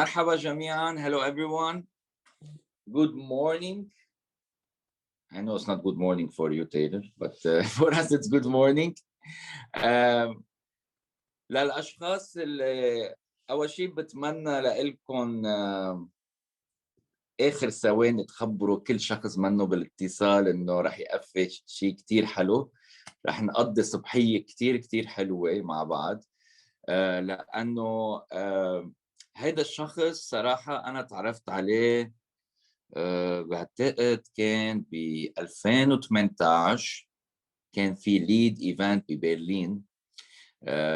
مرحبا جميعا. Hello everyone. Good morning. I know it's not good morning for you, Taylor, but for us it's good morning. للأشخاص اللي أول شيء بتمنى لكم آخر ثواني تخبروا كل شخص منه بالاتصال إنه رح يقفش شيء كتير حلو. رح نقضي صبحية كتير حلوة مع بعض. لأنه هيدا الشخص صراحة أنا تعرفت عليه بعتقد كان ب 2018. كان في ليد ايفنت ببرلين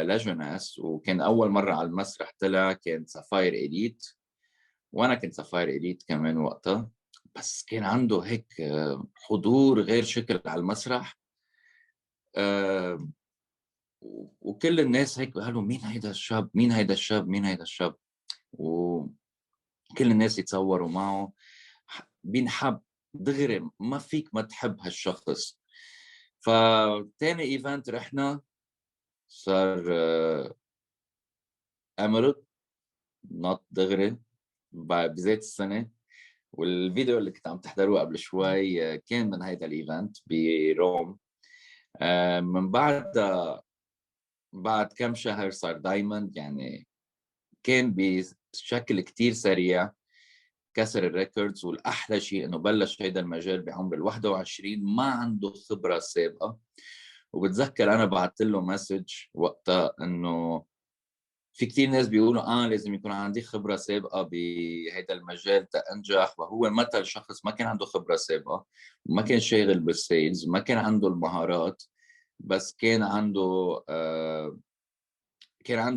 لجناس، وكان أول مرة على المسرح طلع. كان سفاير إليت وأنا كنت سفاير إليت كمان وقتها، بس كان عنده هيك حضور غير شكل على المسرح. وكل الناس هيك قالوا مين هيدا الشاب، مين هيدا الشاب، مين هيدا الشاب، وكل الناس يتصوروا معه. بينحب دغري، ما فيك ما تحب هالشخص. فتاني ايفنت رحنا صار امرت نط دغري بزيت السنة. والفيديو اللي كنت عم تحضروه قبل شوي كان من هيدا الايفنت بروم. من بعد كم شهر صار دايموند، يعني كان بشكل كتير سريع كسر الريكوردز. والأحلى شيء إنه بلش هيدا المجال بعمر 21، ما عنده خبرة سابقة. وبتذكر أنا بعثت له مسج وقتها إنه في كتير ناس بيقولوا لازم يكون عندي خبرة سابقة بهيدا المجال تأنجح، وهو مثل شخص ما كان عنده خبرة سابقة، وما كان شاغل بالسيلز، ما كان عنده المهارات، بس كان عنده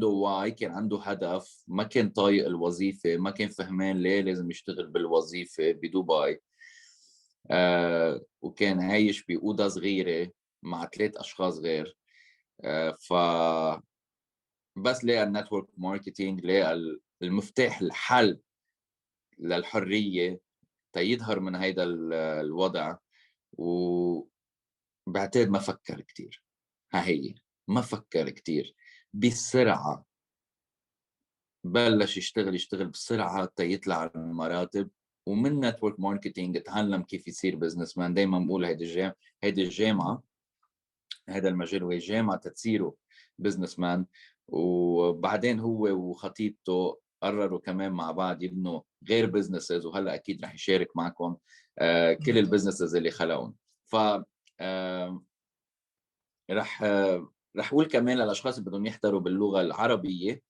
واي، كان عنده هدف، ما كان طايق الوظيفة، ما كان فهمان ليه لازم يشتغل بالوظيفة بدبي. وكان عايش بأوضة صغيرة مع 3 أشخاص غير. ف بس لقى النتورك ماركتينج، لقى المفتاح، الحل للحرية تيظهر من هيدا الوضع. وبعتقد ما فكر كتير، هي ما فكر كتير، بسرعة بلش يشتغل بسرعة تيطلع على المراتب. ومن نتورك ماركتينج اتعلم كيف يصير بزنس مان. دايما بقول هيدي الجامعة، هذا المجال هو جامعة تتصيروا بزنس مان. وبعدين هو وخطيبته قرروا كمان مع بعض يبنوا غير بزنسز، وهلا اكيد رح يشارك معكم كل البزنسز اللي خلقهم. ف رح اقول كمان للاشخاص اللي بدهم يحضروا باللغه العربيه،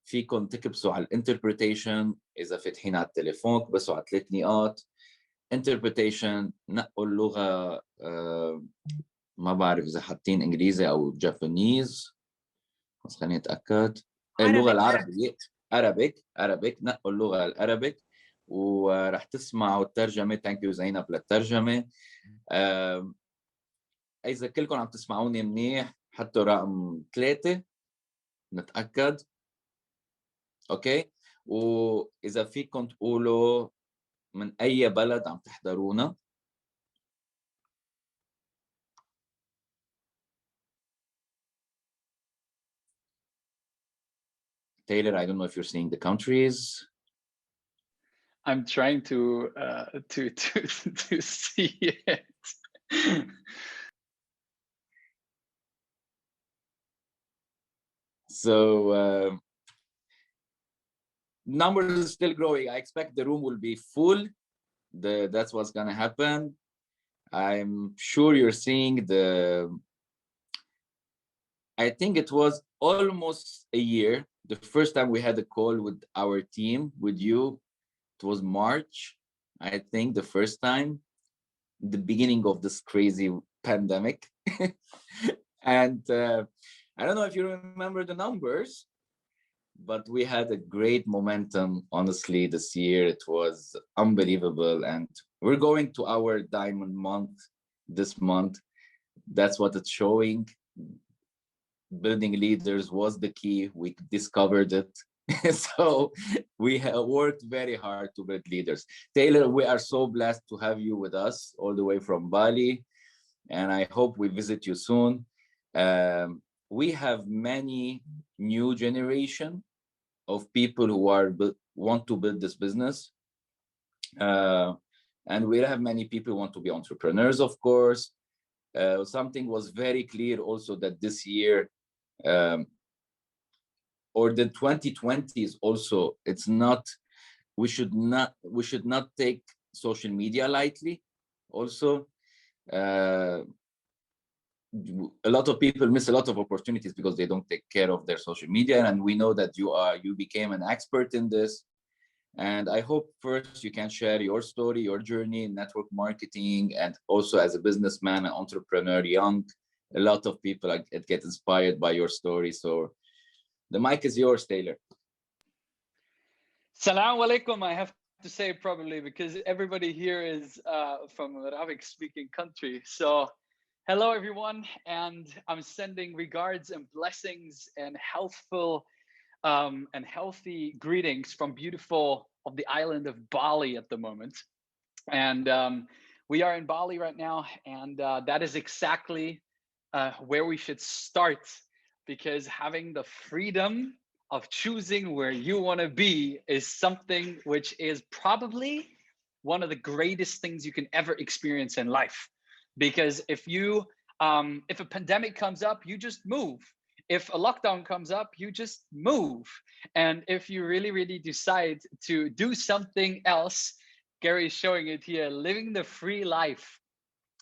فيكم تكبسوا على الانتربريتيشن. اذا فاتحين على التليفون كبسوا على 3 نقاط انتربريتيشن، نقوا اللغه. ما بعرف اذا حاطين انجليزي او جابانيز، بس خليني اتاكد. اللغه العربيه Arabic. نقوا اللغه العربية ورح تسمعوا الترجمه. ثانك يو زينب للترجمه. اذا كلكم عم تسمعوني منيح حطوا رقم 3 نتاكد. اوكي. واذا فيكم تقولوا من اي بلد عم تحضرونا. Taylor, I don't know if you're seeing the countries. I'm trying to see it. So numbers are still growing. I expect the room will be full. That's what's gonna happen. I'm sure you're seeing I think it was almost a year. The first time we had a call with our team, with you, it was March. I think the first time, the beginning of this crazy pandemic. And I don't know if you remember the numbers, but we had a great momentum, honestly, this year. It was unbelievable. And we're going to our diamond month this month. That's what it's showing. Building leaders was the key. We discovered it. So we have worked very hard to build leaders. Taylor, we are so blessed to have you with us all the way from Bali. And I hope we visit you soon. We have many new generation of people who are want to build this business. And we have many people who want to be entrepreneurs, of course. Something was very clear also, that this year, or the 2020s also, it's not, we should not take social media lightly also. A lot of people miss a lot of opportunities because they don't take care of their social media, and we know that you became an expert in this. And I hope first you can share your story, your journey in network marketing, and also as a businessman, an entrepreneur, young. A lot of people get inspired by your story. So the mic is yours, Taylor. Salam alaikum, I have to say, probably because everybody here is from an Arabic speaking country. So hello everyone, and I'm sending regards and blessings and healthful and healthy greetings from beautiful of the island of Bali at the moment. And we are in Bali right now, and that is exactly where we should start, because having the freedom of choosing where you want to be is something which is probably one of the greatest things you can ever experience in life. Because if a pandemic comes up, you just move. If a lockdown comes up, you just move. And if you really, really decide to do something else, Gary is showing it here, living the free life.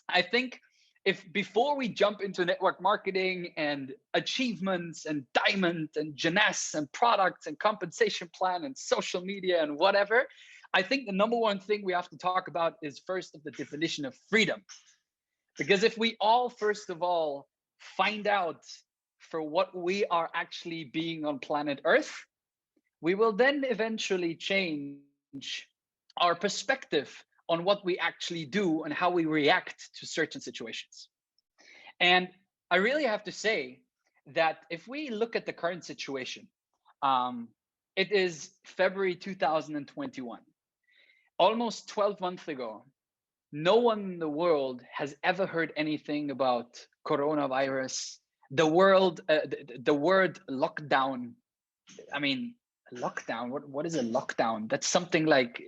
I think if before we jump into network marketing and achievements and diamond and jeunesse and products and compensation plan and social media and whatever, I think the number one thing we have to talk about is first of the definition of freedom. Because if we all, first of all, find out for what we are actually being on planet Earth, we will then eventually change our perspective on what we actually do and how we react to certain situations. And I really have to say that if we look at the current situation, it is February 2021. Almost 12 months ago, no one in the world has ever heard anything about coronavirus. The word lockdown. I mean, lockdown. What is a lockdown? That's something like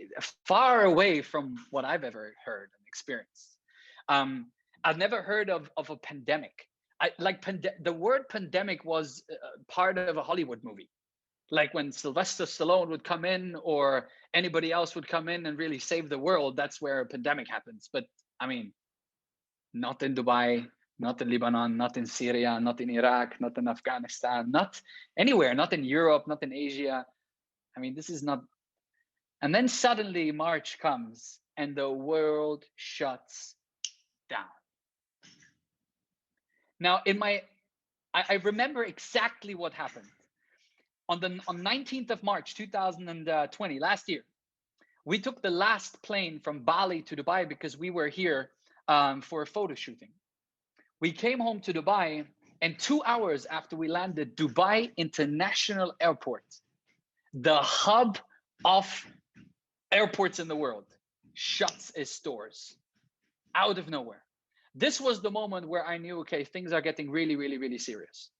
far away from what I've ever heard and experienced. I've never heard of a pandemic. The word pandemic was part of a Hollywood movie. Like when Sylvester Stallone would come in or anybody else would come in and really save the world, that's where a pandemic happens. But I mean, not in Dubai, not in Lebanon, not in Syria, not in Iraq, not in Afghanistan, not anywhere, not in Europe, not in Asia. I mean, this is not. And then suddenly March comes and the world shuts down. Now, I remember exactly what happened. On 19th of March 2020, last year, we took the last plane from Bali to Dubai because we were here for a photo shooting. We came home to Dubai, and 2 hours after we landed, Dubai International Airport, the hub of airports in the world, shuts its doors out of nowhere. This was the moment where I knew, okay, things are getting really, really, really serious.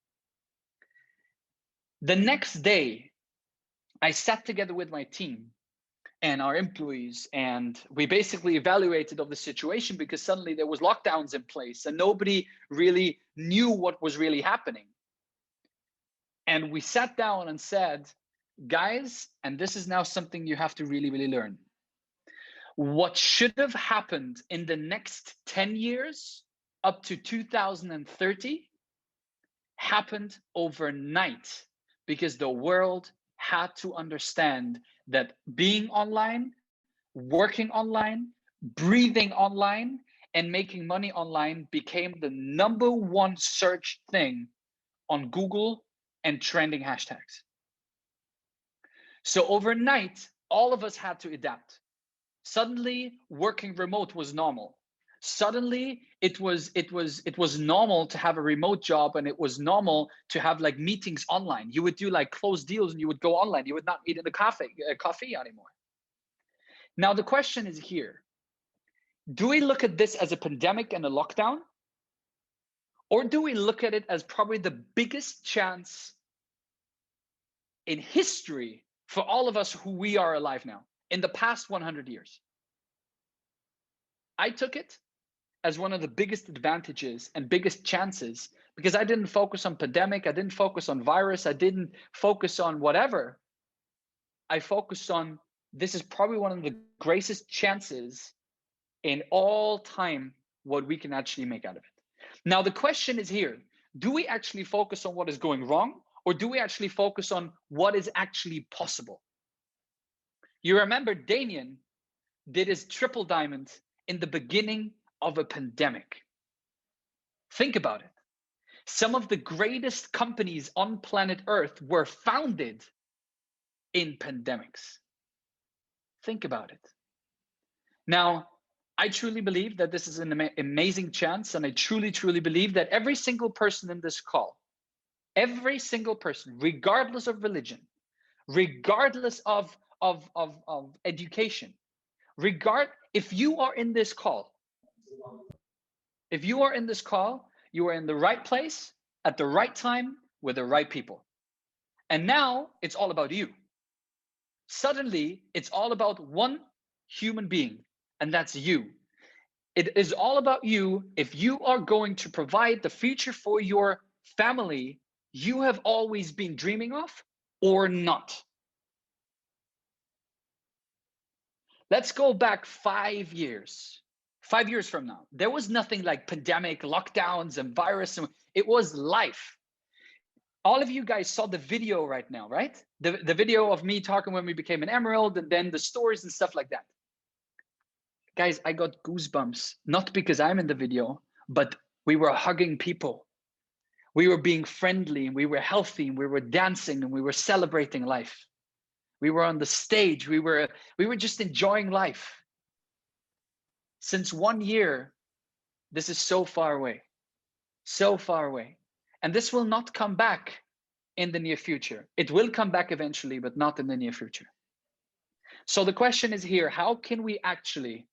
The next day, I sat together with my team and our employees, and we basically evaluated of the situation, because suddenly there was lockdowns in place and nobody really knew what was really happening. And we sat down and said, guys, and this is now something you have to really, really learn. What should have happened in the next 10 years up to 2030 happened overnight, because the world had to understand that being online, working online, breathing online, and making money online became the number one search thing on Google and trending hashtags. So overnight, all of us had to adapt. Suddenly, working remote was normal. Suddenly, it was normal to have a remote job, and it was normal to have like meetings online. You would do like closed deals and you would go online. You would not meet in the coffee anymore. Now the question is here: do we look at this as a pandemic and a lockdown, or do we look at it as probably the biggest chance in history for all of us who we are alive now in the past 100 years. I took it as one of the biggest advantages and biggest chances because I didn't focus on pandemic, I didn't focus on virus, I didn't focus on whatever. I focused on this is probably one of the greatest chances in all time what we can actually make out of it. Now the question is here, do we actually focus on what is going wrong or do we actually focus on what is actually possible? You remember Damien did his triple diamond in the beginning of a pandemic. Think about it. Some of the greatest companies on planet Earth were founded in pandemics. Think about it. Now, I truly believe that this is an amazing chance, and I truly, truly believe that every single person in this call, every single person, regardless of religion, regardless of education, if you are in this call, you are in the right place at the right time with the right people. And now it's all about you. Suddenly, it's all about one human being, and that's you. It is all about you. If you are going to provide the future for your family you have always been dreaming of or not. Let's go back 5 years. 5 years from now, there was nothing like pandemic, lockdowns, and virus. It was life. All of you guys saw the video right now, right? The video of me talking when we became an emerald and then the stories and stuff like that. Guys, I got goosebumps, not because I'm in the video, but we were hugging people. We were being friendly and we were healthy and we were dancing and we were celebrating life. We were on the stage. We were just enjoying life. Since 1 year, this is so far away, so far away. And this will not come back in the near future. It will come back eventually, but not in the near future. So the question is here, how can we actually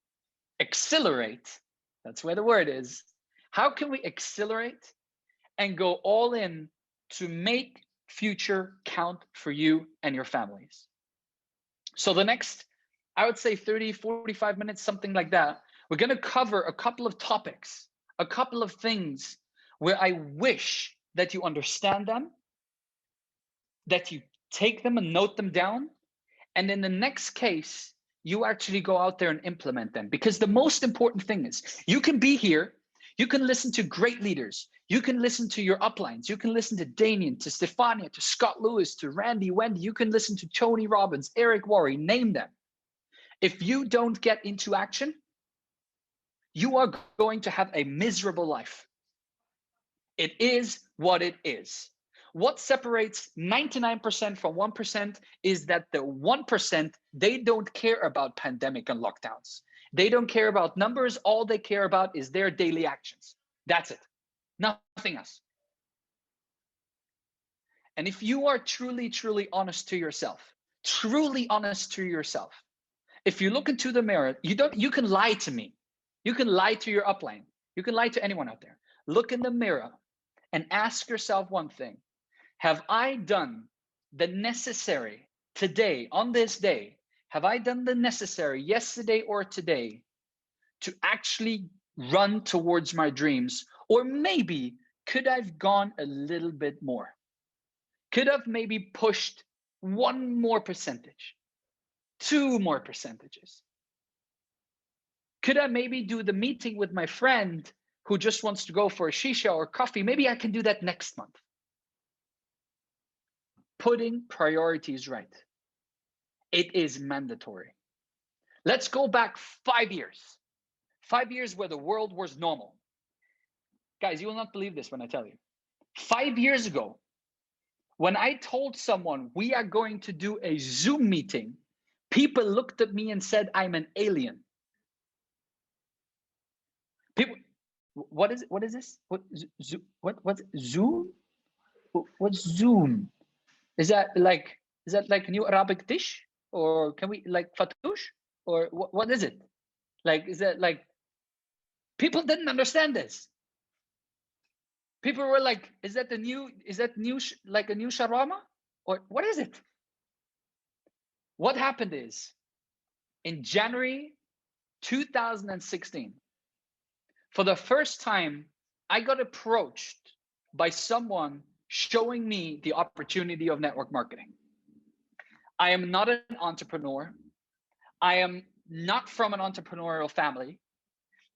accelerate? That's where the word is. How can we accelerate and go all in to make future count for you and your families? So the next, I would say 30, 45 minutes, something like that, we're going to cover a couple of topics, a couple of things where I wish that you understand them, that you take them and note them down, and in the next case, you actually go out there and implement them. Because the most important thing is you can be here, you can listen to great leaders, you can listen to your uplines, you can listen to Damien, to Stefania, to Scott Lewis, to Randy, Wendy, you can listen to Tony Robbins, Eric Worre, name them. If you don't get into action, you are going to have a miserable life. It is what it is. What separates 99% from 1% is that the 1%, they don't care about pandemic and lockdowns. They don't care about numbers. All they care about is their daily actions. That's it. Nothing else. And if you are truly, truly honest to yourself, truly honest to yourself, if you look into the mirror, you can lie to me. You can lie to your upline. You can lie to anyone out there. Look in the mirror and ask yourself one thing. Have I done the necessary today, on this day? Have I done the necessary yesterday or today to actually run towards my dreams? Or maybe could I have gone a little bit more? Could have maybe pushed 1 more percentage, 2 more percentages? Could I maybe do the meeting with my friend who just wants to go for a shisha or coffee? Maybe I can do that next month. Putting priorities right. It is mandatory. Let's go back 5 years. 5 years where the world was normal. Guys, you will not believe this when I tell you. 5 years ago, when I told someone we are going to do a Zoom meeting, people looked at me and said I'm an alien. People, what is this? What's Zoom? What's Zoom? Is that like a new Arabic dish, or can we like fatouche, or what is it? Like, is that like, people didn't understand this. People were like, is that new like a new shawarma, or what is it? what happened is in January 2016, for the first time, I got approached by someone showing me the opportunity of network marketing. I am not an entrepreneur. I am not from an entrepreneurial family.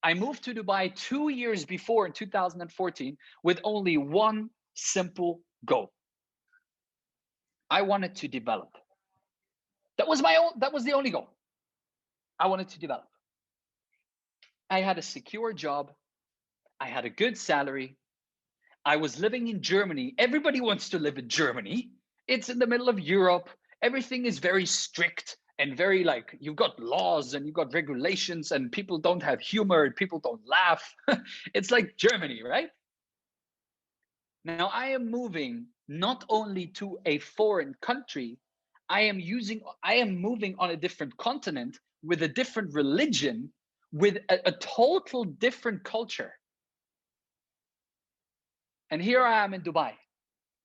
I moved to Dubai 2 years before in 2014 with only one simple goal. I wanted to develop. That was the only goal. I wanted to develop. I had a secure job. I had a good salary. I was living in Germany. Everybody wants to live in Germany. It's in the middle of Europe. Everything is very strict and very like, you've got laws and you've got regulations and people don't have humor and people don't laugh. It's like Germany, right? Now I am moving not only to a foreign country, I am moving on a different continent with a different religion, with a total different culture. And here I am in Dubai.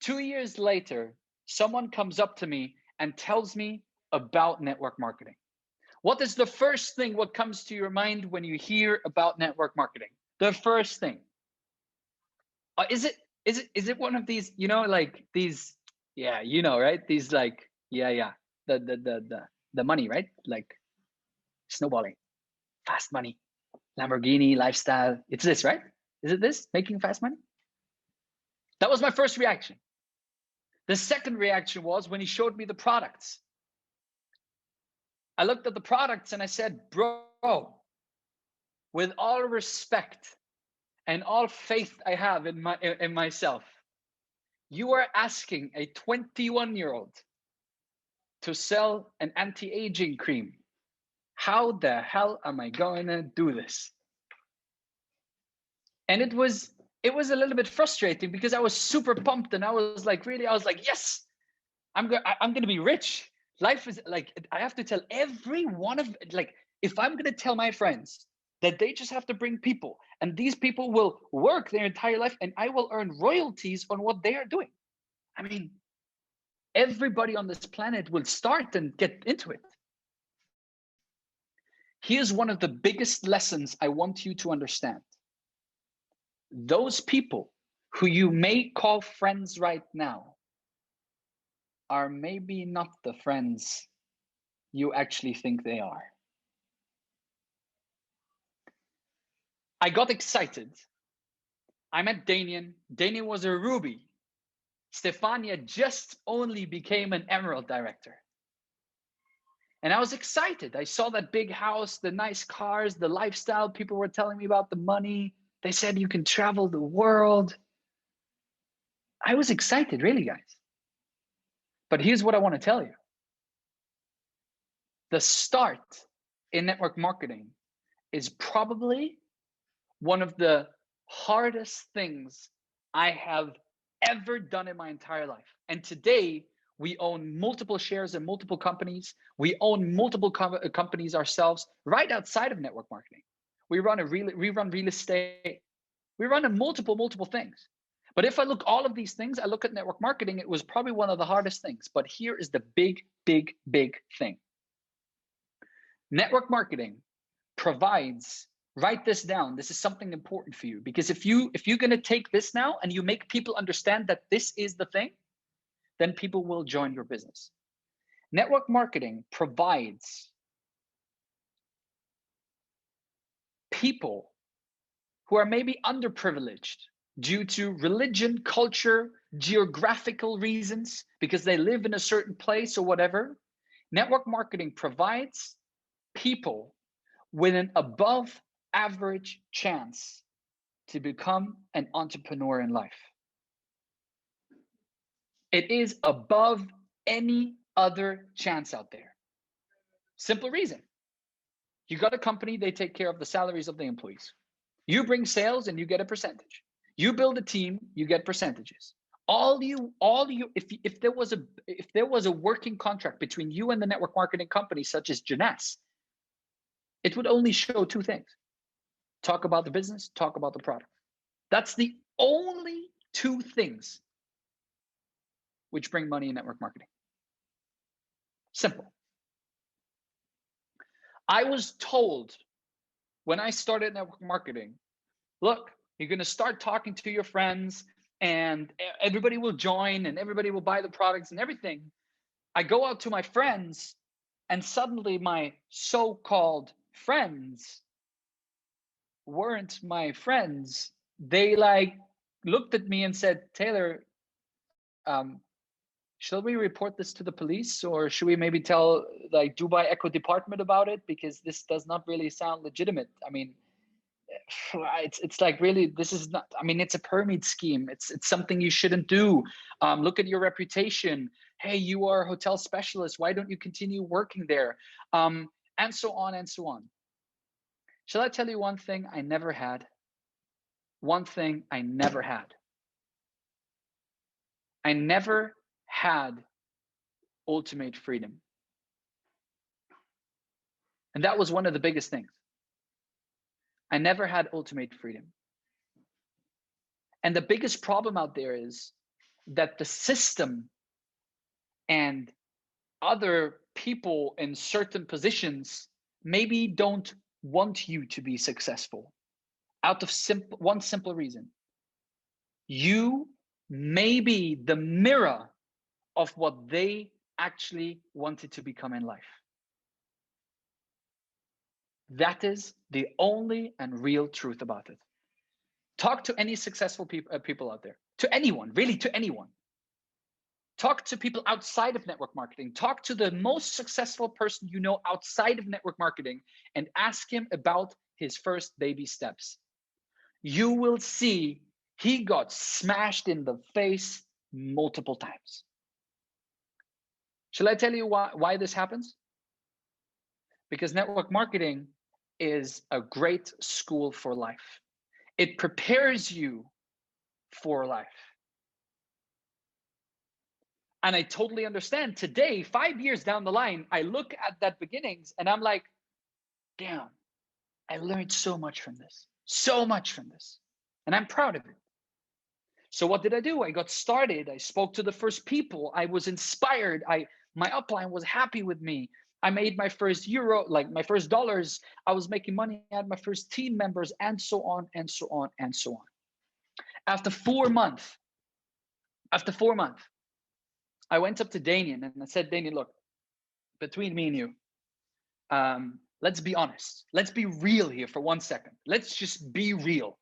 2 years later, someone comes up to me and tells me about network marketing. What is the first thing what comes to your mind when you hear about network marketing? The first thing. Is it one of these, you know, like these, yeah, you know, right? These like, yeah, the money, right? Like snowballing, fast money, Lamborghini lifestyle. It's this, right? Is it this, making fast money? That was my first reaction. The second reaction was when he showed me the products. I looked at the products and I said, bro, with all respect and all faith I have in myself, you are asking a 21-year-old to sell an anti-aging cream. How the hell am I going to do this? And it was a little bit frustrating because I was super pumped and I was like, yes, I'm going to be rich. Life is like, I have to tell every one of, like, if I'm going to tell my friends that they just have to bring people and these people will work their entire life and I will earn royalties on what they are doing. I mean, everybody on this planet will start and get into it. Here's one of the biggest lessons I want you to understand. Those people who you may call friends right now are maybe not the friends you actually think they are. I got excited. I met Daniel. Daniel was a ruby. Stefania just only became an emerald director. And I was excited. I saw that big house, the nice cars, the lifestyle. People were telling me about the money. They said you can travel the world. I was excited, really, guys. But here's what I want to tell you. The start in network marketing is probably one of the hardest things I have ever done in my entire life. And today, we own multiple shares in multiple companies. We own multiple companies ourselves right outside of network marketing. We run real estate. We run a multiple things. But if I look all of these things, I look at network marketing, it was probably one of the hardest things. But here is the big thing. Network marketing provides, write this down. This is something important for you, because if you're going to take this now and you make people understand that this is the thing, then people will join your business. Network marketing provides people who are maybe underprivileged due to religion, culture, geographical reasons, because they live in a certain place or whatever. Network marketing provides people with an above average chance to become an entrepreneur in life. It is above any other chance out there. Simple reason. You got a company, they take care of the salaries of the employees. You bring sales and you get a percentage. You build a team, you get percentages. If there was a working contract between you and the network marketing company such as Jeunesse, it would only show two things. Talk about the business, talk about the product. That's the only two things which bring money in network marketing. Simple. I was told when I started network marketing, look, you're going to start talking to your friends and everybody will join and everybody will buy the products and everything. I go out to my friends and suddenly my so-called friends weren't my friends. They like looked at me and said, Taylor, shall we report this to the police, or should we maybe tell like Dubai Eco Department about it, because this does not really sound legitimate. I mean, it's like, really, this is not, I mean, it's a pyramid scheme. It's something you shouldn't do. Look at your reputation. Hey, you are a hotel specialist, why don't you continue working there? And so on and so on. Shall I tell you one thing I never had? One thing I never had. I never had ultimate freedom. And that was one of the biggest things. I never had ultimate freedom. And the biggest problem out there is that the system and other people in certain positions maybe don't want you to be successful out of one simple reason. You may be the mirror of what they actually wanted to become in life. That is the only and real truth about it. Talk to any successful people out there, to anyone, really, to anyone. Talk to people outside of network marketing. Talk to the most successful person you know outside of network marketing and ask him about his first baby steps. You will see he got smashed in the face multiple times. Shall I tell you why this happens? Because network marketing is a great school for life. It prepares you for life. And I totally understand today, 5 years down the line, I look at that beginnings and I'm like, damn, I learned so much from this, so much from this. And I'm proud of it. So what did I do? I got started. I spoke to the first people. I was inspired. My upline was happy with me. I made my first euro, like my first dollars. I was making money. I had my first team members, and so on and so on and so on. After 4 months, I went up to Danian and I said, Danian, look, between me and you, let's be honest. Let's be real here for 1 second. Let's just be real.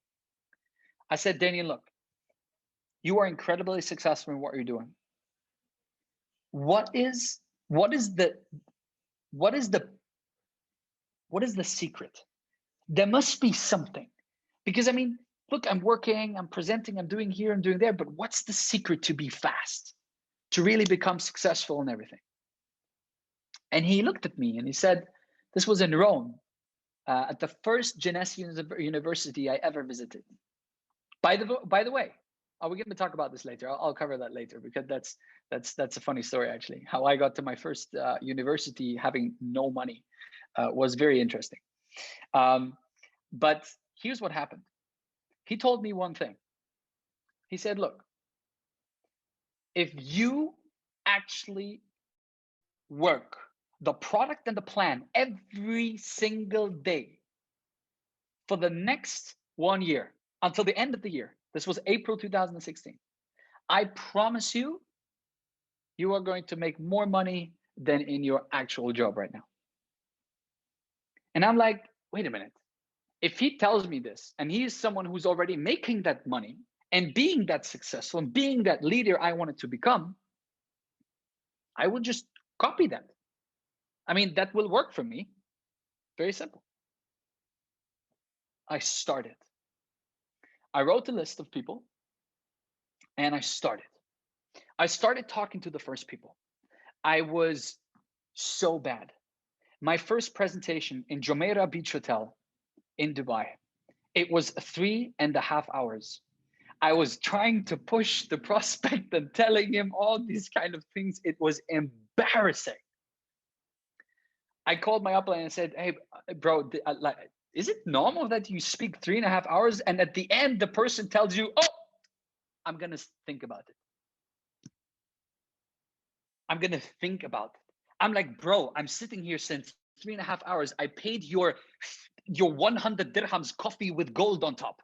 I said, Danian, look, you are incredibly successful in what you're doing. What is the secret? There must be something. Because I mean, look, I'm working, I'm presenting, I'm doing here, I'm doing there, but what's the secret to be fast, to really become successful and everything? And he looked at me and he said, this was in Rome, at the first Genesi University I ever visited. By the way, we're going to talk about this later. I'll cover that later, because that's a funny story, actually. How I got to my first university having no money was very interesting. But here's what happened. He told me one thing. He said, look, if you actually work the product and the plan every single day for the next 1 year until the end of the year, this was April 2016, I promise you, you are going to make more money than in your actual job right now. And I'm like, wait a minute. If he tells me this, and he is someone who's already making that money and being that successful and being that leader I wanted to become, I would just copy that. I mean, that will work for me. Very simple. I started. I wrote a list of people and I started. I started talking to the first people. I was so bad. My first presentation in Jumeirah Beach Hotel in Dubai, it was 3.5 hours. I was trying to push the prospect and telling him all these kind of things. It was embarrassing. I called my upline and said, hey, bro, is it normal that you speak 3.5 hours and at the end, the person tells you, oh, I'm going to think about it. I'm going to think about it. I'm like, bro, I'm sitting here since 3.5 hours, I paid your 100 dirhams coffee with gold on top.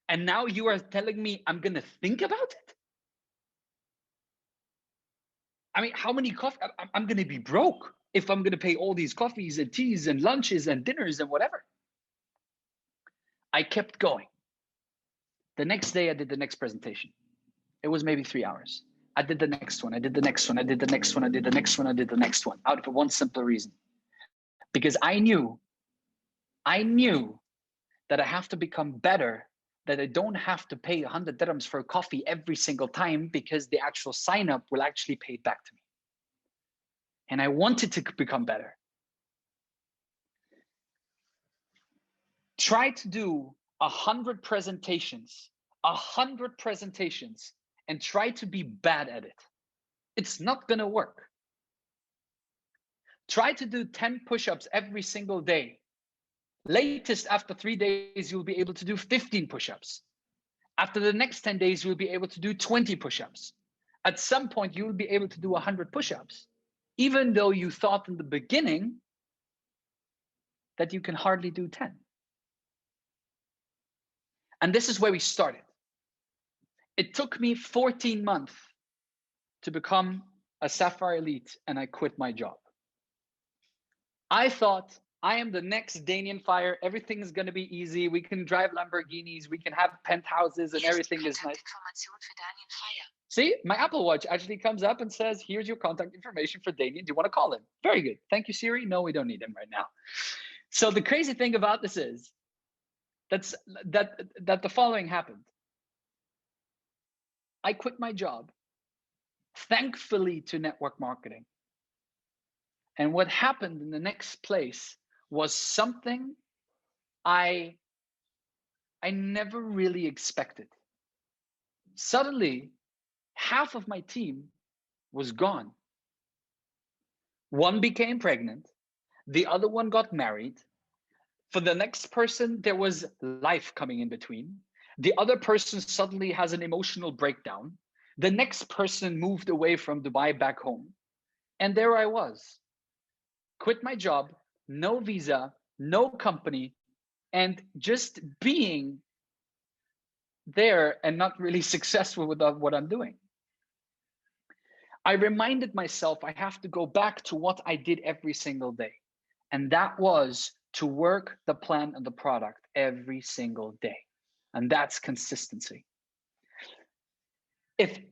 And now you are telling me I'm going to think about it? I mean, how many coffee? I'm going to be broke if I'm going to pay all these coffees and teas and lunches and dinners and whatever. I kept going. The next day, I did the next presentation. It was maybe 3 hours. I did the next one. I did the next one. I did the next one. I did the next one. I did the next one, out of one simple reason. Because I knew that I have to become better, that I don't have to pay 100 dirhams for a coffee every single time, because the actual sign up will actually pay it back to me. And I wanted to become better. Try to do 100 presentations, and try to be bad at it. It's not going to work. Try to do 10 push-ups every single day. Latest after 3 days, you'll be able to do 15 push-ups. After the next 10 days, you'll be able to do 20 push-ups. At some point, you'll be able to do 100 push-ups, even though you thought in the beginning that you can hardly do 10. And this is where we started. It took me 14 months to become a Sapphire Elite, and I quit my job. I thought, I am the next Danian Fire. Everything is going to be easy. We can drive Lamborghinis. We can have penthouses and everything is nice. See, my Apple Watch actually comes up and says, here's your contact information for Danian. Do you want to call him? Very good. Thank you, Siri. No, we don't need him right now. So the crazy thing about this is that the following happened. I quit my job, thankfully, to network marketing. And what happened in the next place was something I never really expected. Suddenly, half of my team was gone. One became pregnant. The other one got married. For the next person, there was life coming in between. The other person suddenly has an emotional breakdown. The next person moved away from Dubai back home. And there I was. Quit my job, no visa, no company, and just being there and not really successful with what I'm doing. I reminded myself I have to go back to what I did every single day. And that was to work the plan and the product every single day. And that's consistency.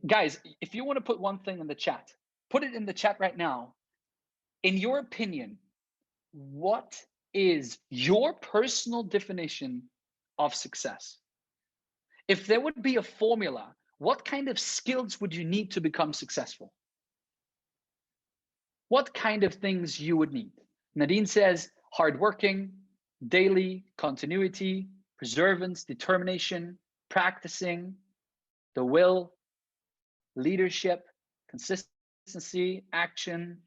Guys, if you want to put one thing in the chat, put it in the chat right now. In your opinion, what is your personal definition of success? If there would be a formula, what kind of skills would you need to become successful? What kind of things you would need? Nadine says hardworking, daily, continuity, perseverance, determination, practicing, the will, leadership, consistency, action,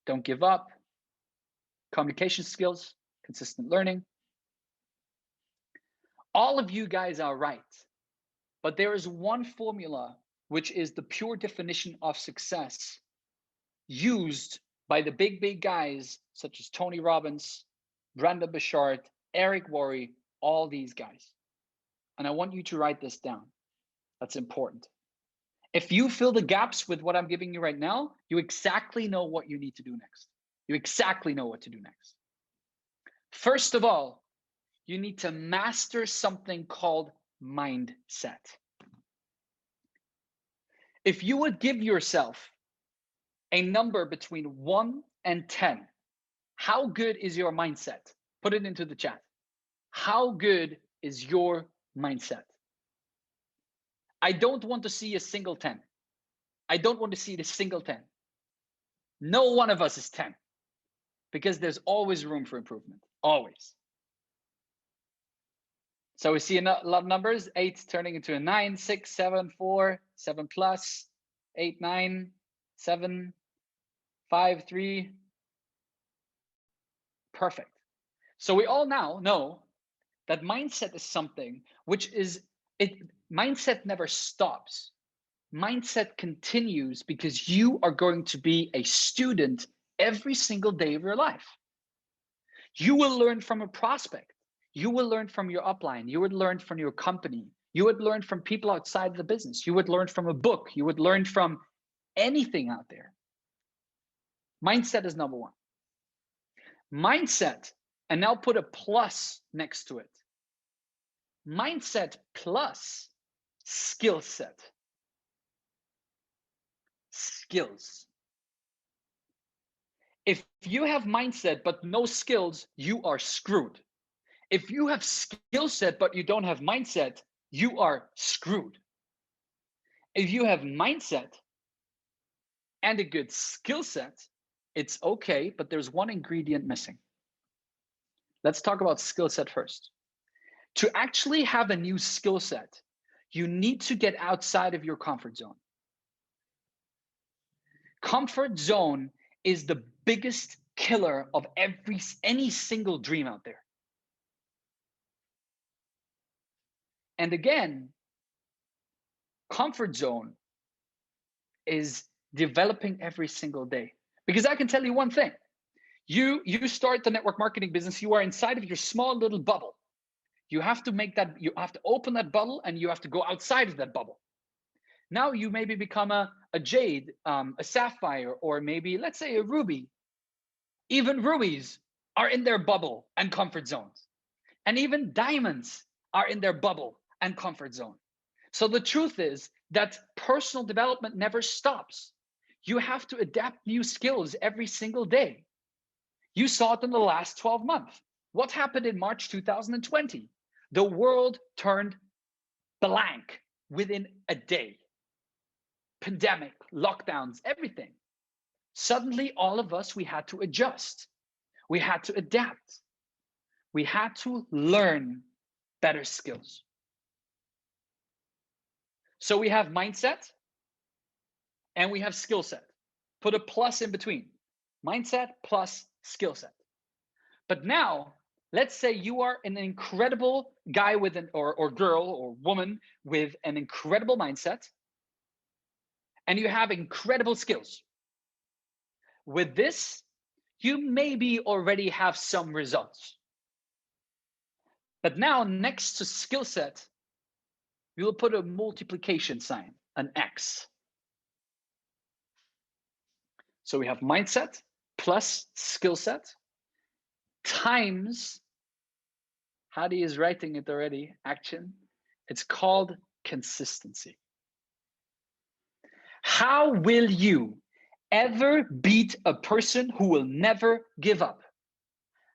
don't give up, communication skills, consistent learning. All of you guys are right, but there is one formula which is the pure definition of success used by the big guys such as Tony Robbins, Brandon Bouchard, Eric Worre, all these guys. And I want you to write this down. That's important. If you fill the gaps with what I'm giving you right now, you exactly know what you need to do next. You exactly know what to do next. First of all, you need to master something called mindset. If you would give yourself a number between 1 and 10, how good is your mindset? Put it into the chat. How good is your mindset? I don't want to see a single 10. I don't want to see a single 10. No one of us is 10 because there's always room for improvement, always. So we see a lot of numbers, 8 turning into a 9, 6, 7, 4, 7 plus, 8, 9, 7, 5, 3. Perfect. So we all now know that mindset is something which is, mindset never stops. Mindset continues because you are going to be a student every single day of your life. You will learn from a prospect. You will learn from your upline. You would learn from your company. You would learn from people outside the business. You would learn from a book. You would learn from anything out there. Mindset is number one. Mindset, and now put a plus next to it. Mindset plus skill set. Skills. If you have mindset but no skills, you are screwed. If you have skill set but you don't have mindset, you are screwed. If you have mindset and a good skill set, it's okay, but there's one ingredient missing. Let's talk about skill set first. To actually have a new skill set, you need to get outside of your comfort zone. Comfort zone is the biggest killer of any single dream out there. And again, comfort zone is developing every single day. Because I can tell you one thing. You start the network marketing business, you are inside of your small little bubble. You have to open that bubble and you have to go outside of that bubble. Now you maybe become a jade, a sapphire, or maybe let's say a ruby. Even rubies are in their bubble and comfort zones. And even diamonds are in their bubble and comfort zone. So the truth is that personal development never stops. You have to adapt new skills every single day. You saw it in the last 12 months. What happened in March 2020? The world turned blank within a day. Pandemic, lockdowns, everything. Suddenly, all of us, we had to adjust. We had to adapt. We had to learn better skills. So we have mindset and we have skill set. Put a plus in between. Mindset plus skill set. But now, let's say you are an incredible guy with or girl or woman with an incredible mindset, and you have incredible skills. With this, you maybe already have some results. But now, next to skill set, we will put a multiplication sign, an X. So we have mindset plus skill set times, Hadi is writing it already, action. It's called consistency. How will you ever beat a person who will never give up?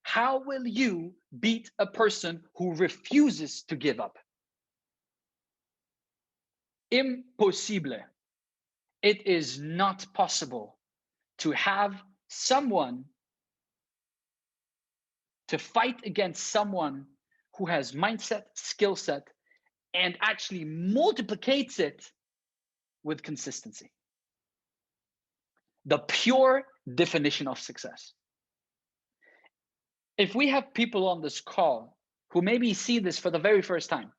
How will you beat a person who refuses to give up? Impossible. It is not possible to have someone to fight against someone who has mindset, skill set, and actually multiplicates it with consistency. The pure definition of success. If we have people on this call who maybe see this for the very first time,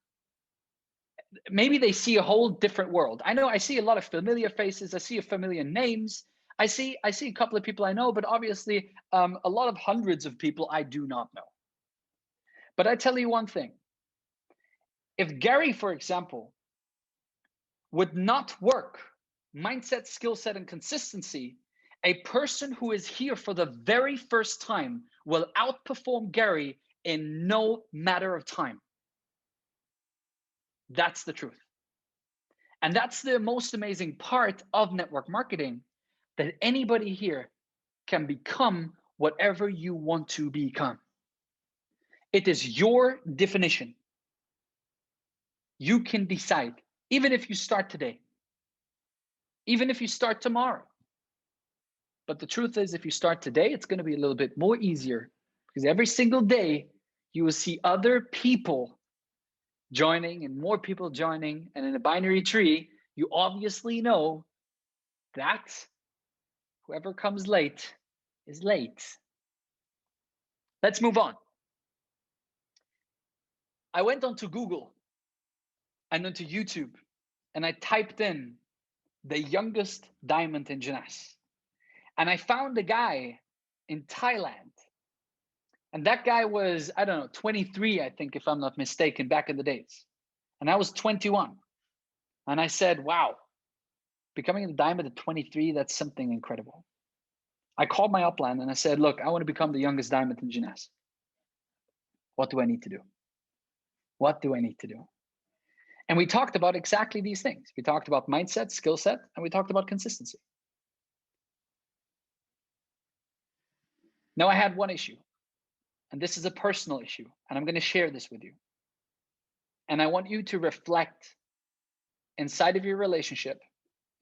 maybe they see a whole different world. I know I see a lot of familiar faces. I see familiar names. I see a couple of people I know, but obviously a lot of hundreds of people I do not know. But I tell you one thing. If Gary, for example, would not work, mindset, skill set, and consistency, a person who is here for the very first time will outperform Gary in no matter of time. That's the truth. And that's the most amazing part of network marketing, that anybody here can become whatever you want to become. It is your definition. You can decide, even if you start today, even if you start tomorrow. But the truth is, if you start today, it's going to be a little bit more easier, because every single day you will see other people joining and more people joining. And in a binary tree, you obviously know that whoever comes late is late. Let's move on. I went onto Google and onto YouTube and I typed in the youngest diamond in Jeunesse. And I found a guy in Thailand. And that guy was, I don't know, 23, I think, if I'm not mistaken, back in the days. And I was 21. And I said, wow, becoming a diamond at 23, that's something incredible. I called my upline and I said, look, I want to become the youngest diamond in Jeunesse. What do I need to do? What do I need to do? And we talked about exactly these things. We talked about mindset, skill set, and we talked about consistency. Now I had one issue, and this is a personal issue, and I'm going to share this with you. And I want you to reflect inside of your relationship,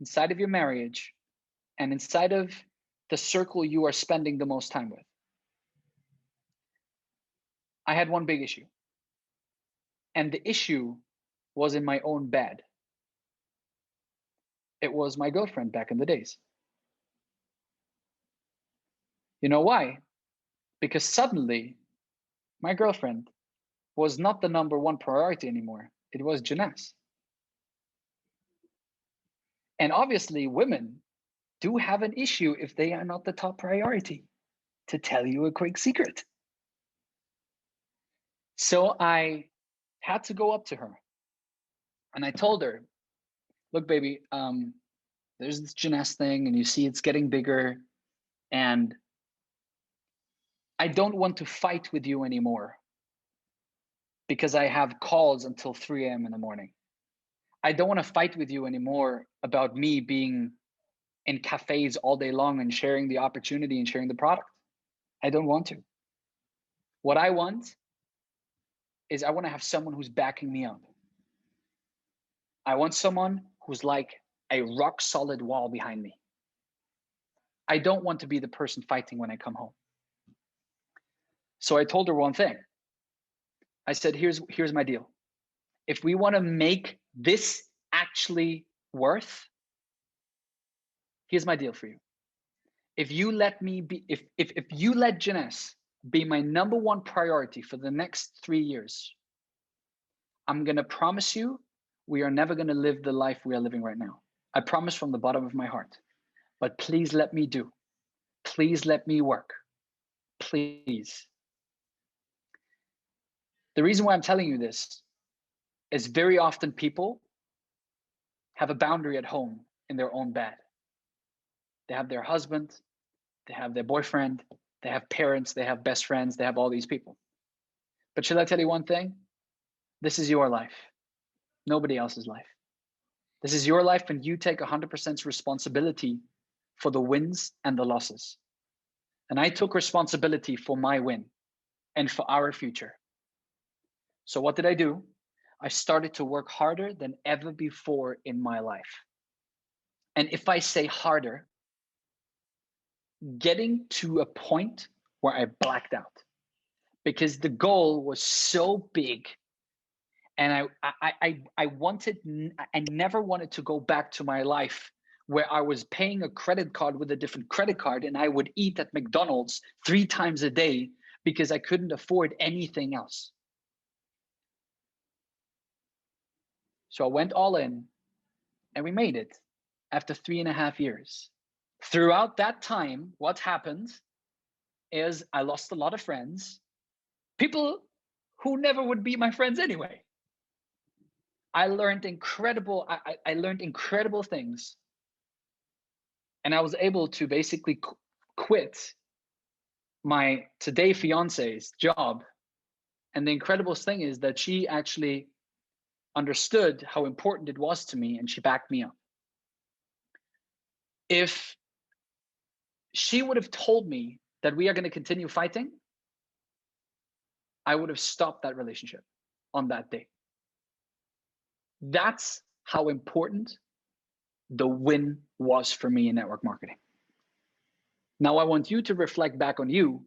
inside of your marriage, and inside of the circle you are spending the most time with. I had one big issue. And the issue was in my own bed. It was my girlfriend back in the days. You know why? Because suddenly my girlfriend was not the number one priority anymore. It was Jeunesse. And obviously women do have an issue if they are not the top priority. To tell you a quick secret. So I had to go up to her and I told her, look, baby, there's this Jeunesse thing and you see it's getting bigger and I don't want to fight with you anymore because I have calls until 3 a.m. in the morning. I don't want to fight with you anymore about me being in cafes all day long and sharing the opportunity and sharing the product. I don't want to. What I want is I want to have someone who's backing me up. I want someone who's like a rock solid wall behind me. I don't want to be the person fighting when I come home. So I told her one thing. I said, here's my deal. If we want to make this actually worth, here's my deal for you. If you let me be, if you let Jeunesse be my number one priority for the next 3 years, I'm going to promise you we are never going to live the life we are living right now. I promise from the bottom of my heart. But please let me do. Please let me work. Please. The reason why I'm telling you this is very often people have a boundary at home in their own bed. They have their husband, they have their boyfriend, they have parents, they have best friends, they have all these people. But shall I tell you one thing? This is your life, nobody else's life. This is your life and you take 100% responsibility for the wins and the losses. And I took responsibility for my win and for our future. So what did I do? I started to work harder than ever before in my life. And if I say harder, getting to a point where I blacked out because the goal was so big. And I never wanted to go back to my life where I was paying a credit card with a different credit card and I would eat at McDonald's 3 times a day because I couldn't afford anything else. So I went all in and we made it after 3.5 years. Throughout that time, what happened is I lost a lot of friends, people who never would be my friends anyway. I learned incredible things. And I was able to basically quit my today fiance's job. And the incredible thing is that she actually understood how important it was to me and she backed me up. If she would have told me that we are going to continue fighting, I would have stopped that relationship on that day. That's how important the win was for me in network marketing. Now I want you to reflect back on you.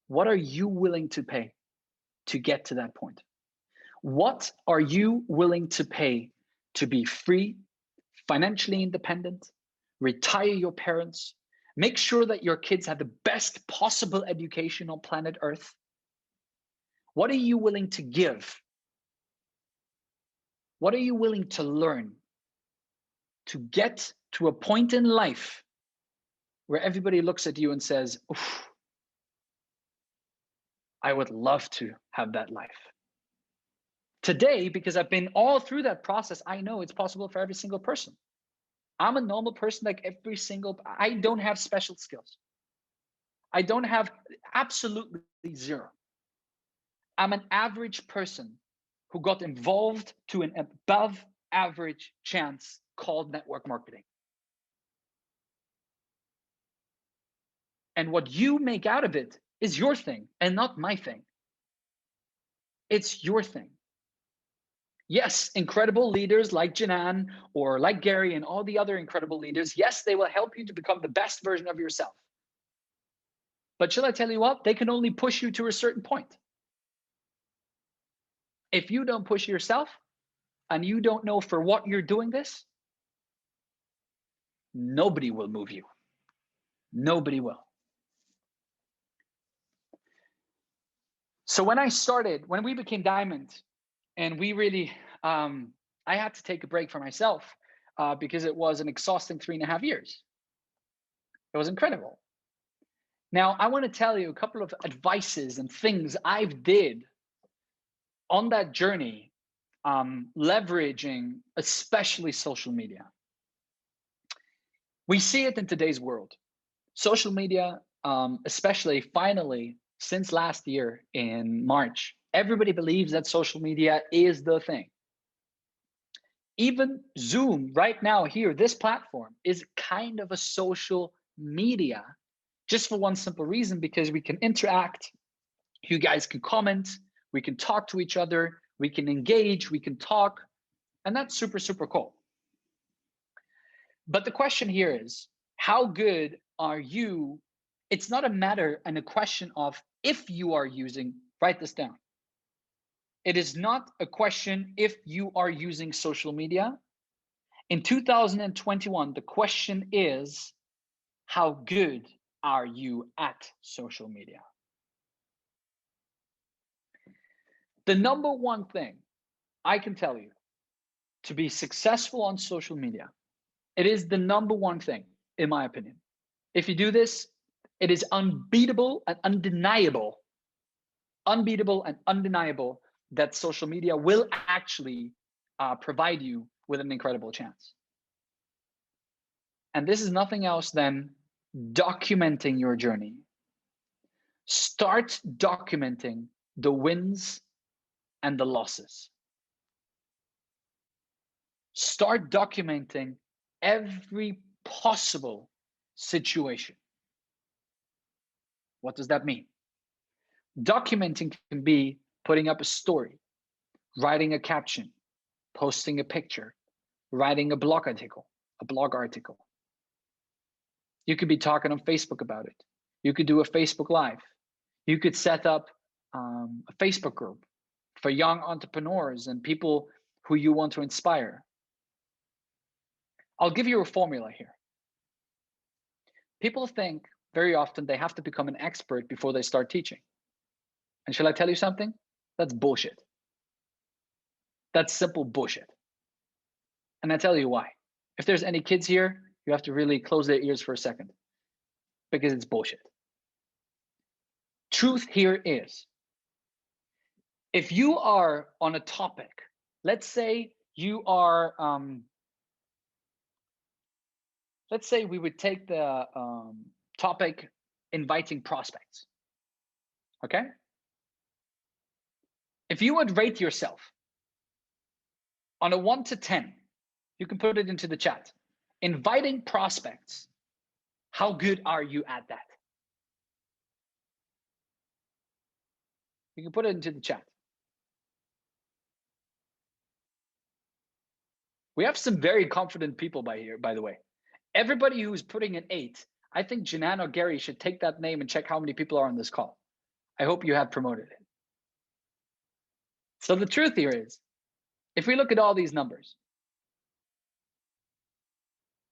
What are you willing to pay to get to that point? What are you willing to pay to be free, financially independent, retire your parents, make sure that your kids have the best possible education on planet Earth? What are you willing to give? What are you willing to learn to get to a point in life where everybody looks at you and says, oof, I would love to have that life. Today, because I've been all through that process, I know it's possible for every single person. I'm a normal person like every single, I don't have special skills. I don't have absolutely zero. I'm an average person who got involved to an above average chance called network marketing. And what you make out of it is your thing and not my thing. It's your thing. Yes, incredible leaders like Janan or like Gary and all the other incredible leaders, yes, they will help you to become the best version of yourself. But shall I tell you what? They can only push you to a certain point. If you don't push yourself and you don't know for what you're doing this, nobody will move you. Nobody will. So when we became Diamond, and we really, I had to take a break for myself because it was an exhausting 3.5 years. It was incredible. Now, I want to tell you a couple of advices and things I've did on that journey, leveraging especially social media. We see it in today's world. Social media, especially finally, since last year in March, everybody believes that social media is the thing. Even Zoom right now here, this platform is kind of a social media, just for one simple reason, because we can interact, you guys can comment, we can talk to each other, we can engage, we can talk, and that's super, super cool. But the question here is, how good are you? It's not a matter and a question of if you are using, write this down. It is not a question if you are using social media. In 2021, the question is, how good are you at social media? The number one thing I can tell you to be successful on social media, it is the number one thing, in my opinion. If you do this, it is unbeatable and undeniable that social media will actually provide you with an incredible chance. And this is nothing else than documenting your journey. Start documenting the wins and the losses. Start documenting every possible situation. What does that mean? Documenting can be putting up a story, writing a caption, posting a picture, writing a blog article. You could be talking on Facebook about it. You could do a Facebook Live. You could set up a Facebook group for young entrepreneurs and people who you want to inspire. I'll give you a formula here. People think very often they have to become an expert before they start teaching. And shall I tell you something? That's bullshit. That's simple bullshit. And I tell you why. If there's any kids here, you have to really close their ears for a second, because it's bullshit. Truth here is, if you are on a topic, let's say you are, let's say we would take the topic inviting prospects, okay? If you would rate yourself on a 1 to 10, you can put it into the chat. Inviting prospects, how good are you at that? You can put it into the chat. We have some very confident people by the way. Everybody who's putting an 8, I think Janan or Gary should take that name and check how many people are on this call. I hope you have promoted it. So the truth here is, if we look at all these numbers,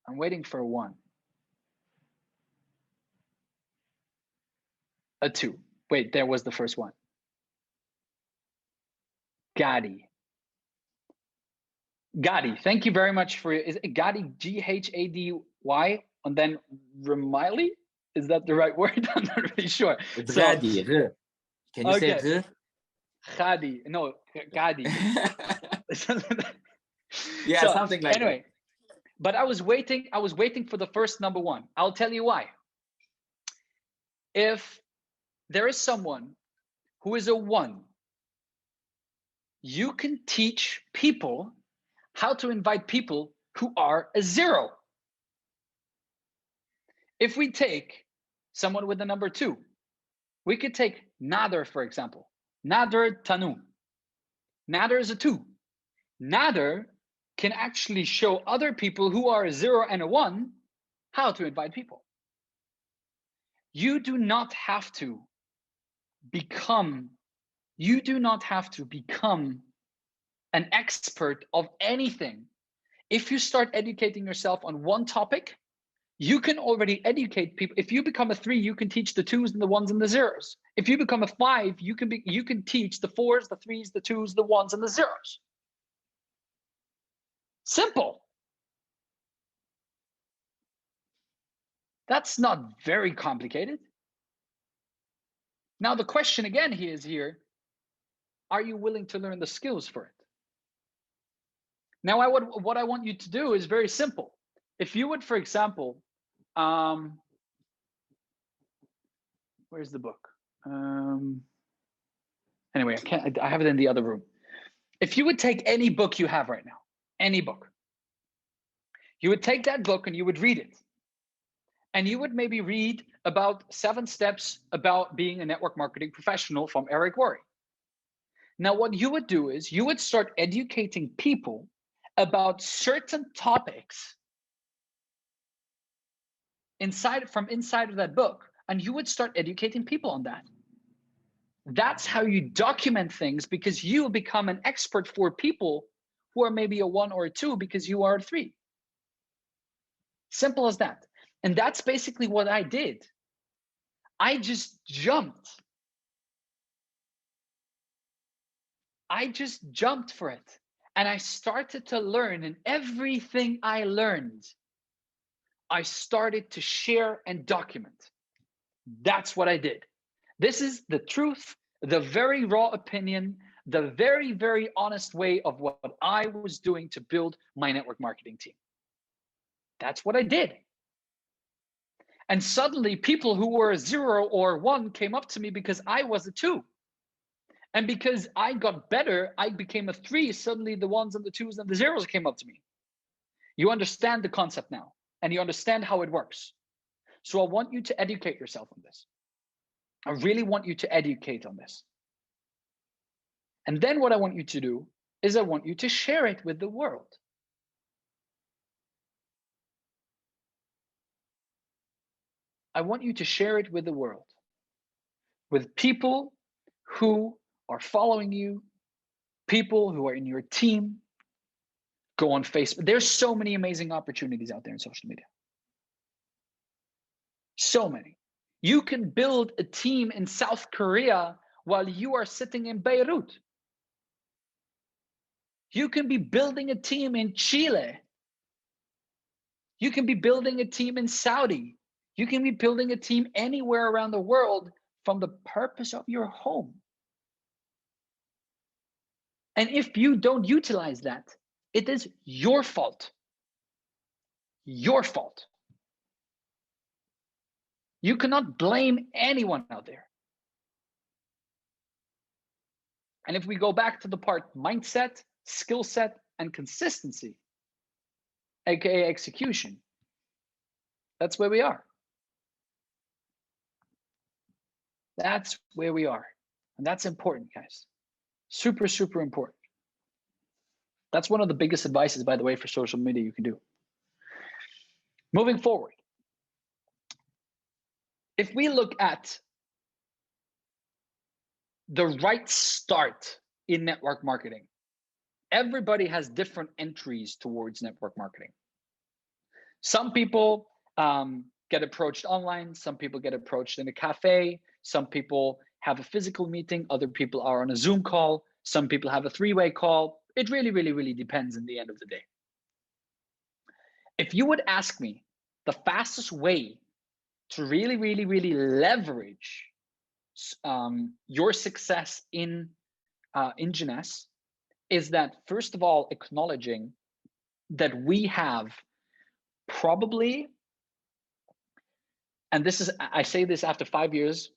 I'm waiting for a 1. A 2. Wait, there was the first one. Gadi, thank you very much for, is it Gadi, Ghady? and then Remiley. Is that the right word? I'm not really sure. It's So, Gadi. Can you say okay. Gadi. No, Gadi. Yeah, So something like anyway, but I was waiting for the first number one. I'll tell you why. If there is someone who is a one, you can teach people how to invite people who are a zero. If we take someone with the number two, we could take Nader, for example. Nader Tanu. Nader is a two. Nader can actually show other people who are a zero and a one how to invite people. You do not have to become an expert of anything. If you start educating yourself on one topic, you can already educate people. If you become a three, you can teach the twos and the ones and the zeros. If you become a five, you can teach the fours, the threes, the twos, the ones, and the zeros. Simple. That's not very complicated. Now the question again here, are you willing to learn the skills for it? Now what I want you to do is very simple. If you would, for example, where's the book? Anyway, I have it in the other room. If you would take any book you have right now, any book, you would take that book and you would read it. And you would maybe read about 7 steps about being a network marketing professional from Eric Worre. Now, what you would do is you would start educating people about certain topics from inside of that book, and you would start educating people on that. That's how you document things, because you become an expert for people who are maybe a 1 or a 2 because you are a 3. Simple as that. And that's basically what I did. I just jumped. I just jumped for it. And I started to learn, and everything I learned, I started to share and document. That's what I did. This is the truth, the very raw opinion, the very, very honest way of what I was doing to build my network marketing team. That's what I did. And suddenly people who were a 0 or 1 came up to me because I was a 2. And because I got better, I became a 3. Suddenly the 1s and the 2s and the 0s came up to me. You understand the concept now, and you understand how it works. So I want you to educate yourself on this. I really want you to educate on this. And then what I want you to do is I want you to share it with the world. I want you to share it with the world, with people who are following you, people who are in your team. Go on Facebook. There's so many amazing opportunities out there in social media. So many. You can build a team in South Korea while you are sitting in Beirut. You can be building a team in Chile. You can be building a team in Saudi. You can be building a team anywhere around the world from the purpose of your home. And if you don't utilize that, it is your fault. Your fault. You cannot blame anyone out there. And if we go back to the part mindset, skill set, and consistency, aka execution, that's where we are. That's where we are. And that's important, guys. Super, super important. That's one of the biggest advices, by the way, for social media you can do. Moving forward, if we look at the right start in network marketing, everybody has different entries towards network marketing. Some people get approached online. Some people get approached in a cafe. Some people have a physical meeting. Other people are on a Zoom call. Some people have a 3-way call. It really, really, really depends in the end of the day. If you would ask me, the fastest way to really, really, really leverage your success in Jeunesse is that, first of all, acknowledging that we have probably, and this is, I say this after 5 years,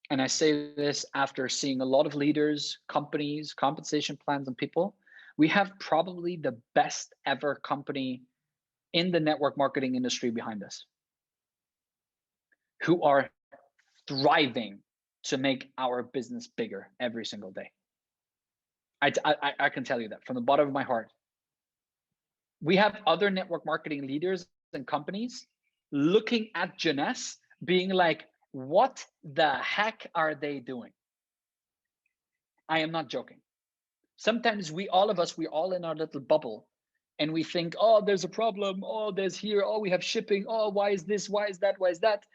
and I say this after seeing a lot of leaders, companies, compensation plans, and people, we have probably the best ever company in the network marketing industry behind us, who are thriving to make our business bigger every single day. I can tell you that from the bottom of my heart. We have other network marketing leaders and companies looking at Jeunesse being like, what the heck are they doing? I am not joking. Sometimes we're all in our little bubble, and we think, oh, there's a problem. Oh, there's here. Oh, we have shipping. Oh, why is this? Why is that? Why is that?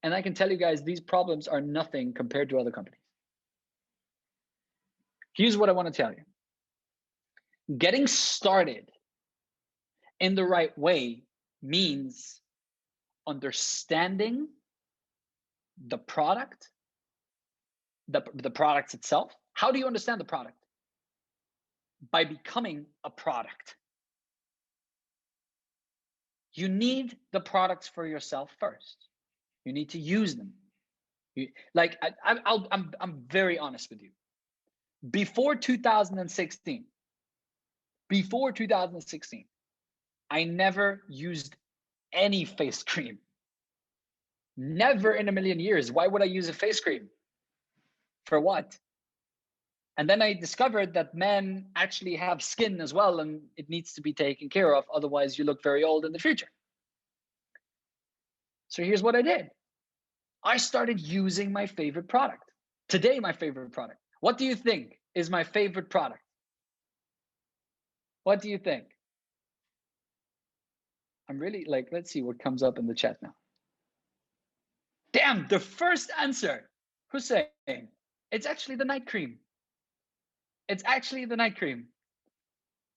And I can tell you guys, these problems are nothing compared to other companies. Here's what I want to tell you. Getting started in the right way means understanding the product, the product itself. How do you understand the product? By becoming a product. You need the products for yourself first. You need to use them. I'm very honest with you. Before 2016, I never used any face cream. Never in a million years. Why would I use a face cream? For what? And then I discovered that men actually have skin as well, and it needs to be taken care of. Otherwise, you look very old in the future. So here's what I did. I started using my favorite product. Today, my favorite product. What do you think is my favorite product? What do you think? I'm really like, let's see what comes up in the chat now. Damn, the first answer. Hussein, it's actually the night cream. It's actually the night cream.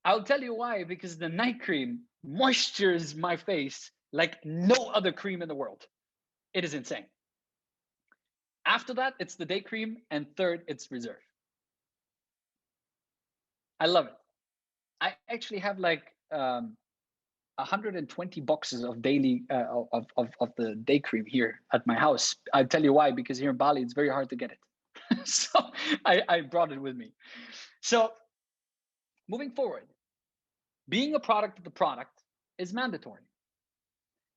I'll tell you why, because the night cream moistures my face like no other cream in the world. It is insane. After that, it's the day cream, and third, it's Reserve. I love it. I actually have like 120 boxes of daily of the day cream here at my house. I'll tell you why, because here in Bali, it's very hard to get it. So I brought it with me. So moving forward, being a product of the product is mandatory.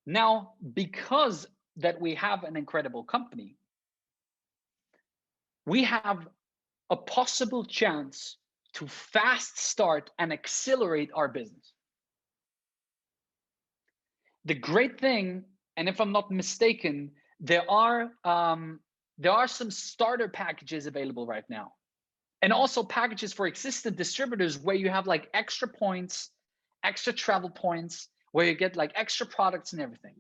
Now, because that we have an incredible company, we have a possible chance to fast start and accelerate our business. The great thing, and if I'm not mistaken, there are some starter packages available right now, and also packages for existing distributors where you have like extra points, extra travel points, where you get like extra products and everything.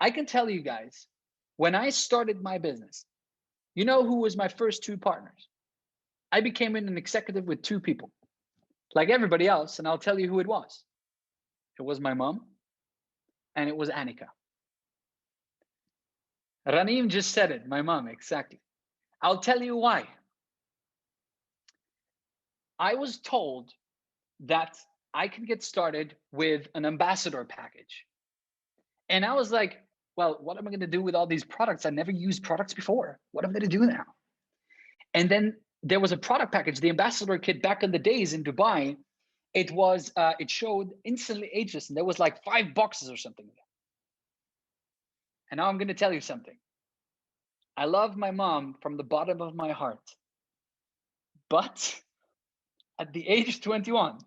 I can tell you guys, when I started my business, you know who was my first two partners? I became an executive with two people, like everybody else, and I'll tell you who it was. It was my mom, and it was Annika. Ranim just said it, my mom, exactly. I'll tell you why. I was told that I can get started with an ambassador package. And I was like, well, what am I going to do with all these products? I never used products before. What am I going to do now? And then there was a product package, the ambassador kit back in the days in Dubai. It was, it showed instantly ageless, and there was like 5 boxes or something. And now I'm going to tell you something. I love my mom from the bottom of my heart. But at the age of 21,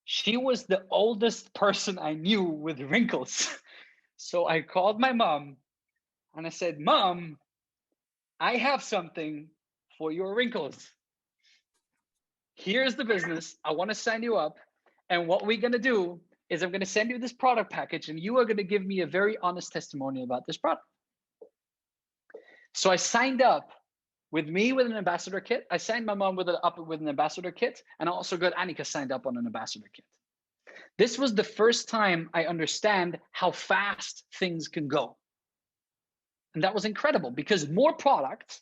she was the oldest person I knew with wrinkles. So I called my mom and I said, Mom, I have something for your wrinkles. Here's the business. I want to sign you up. And what we're going to do is I'm going to send you this product package, and you are going to give me a very honest testimony about this product. So I signed up with an ambassador kit. I signed my mom up with an ambassador kit, and I also got Annika signed up on an ambassador kit. This was the first time I understand how fast things can go. And that was incredible because more product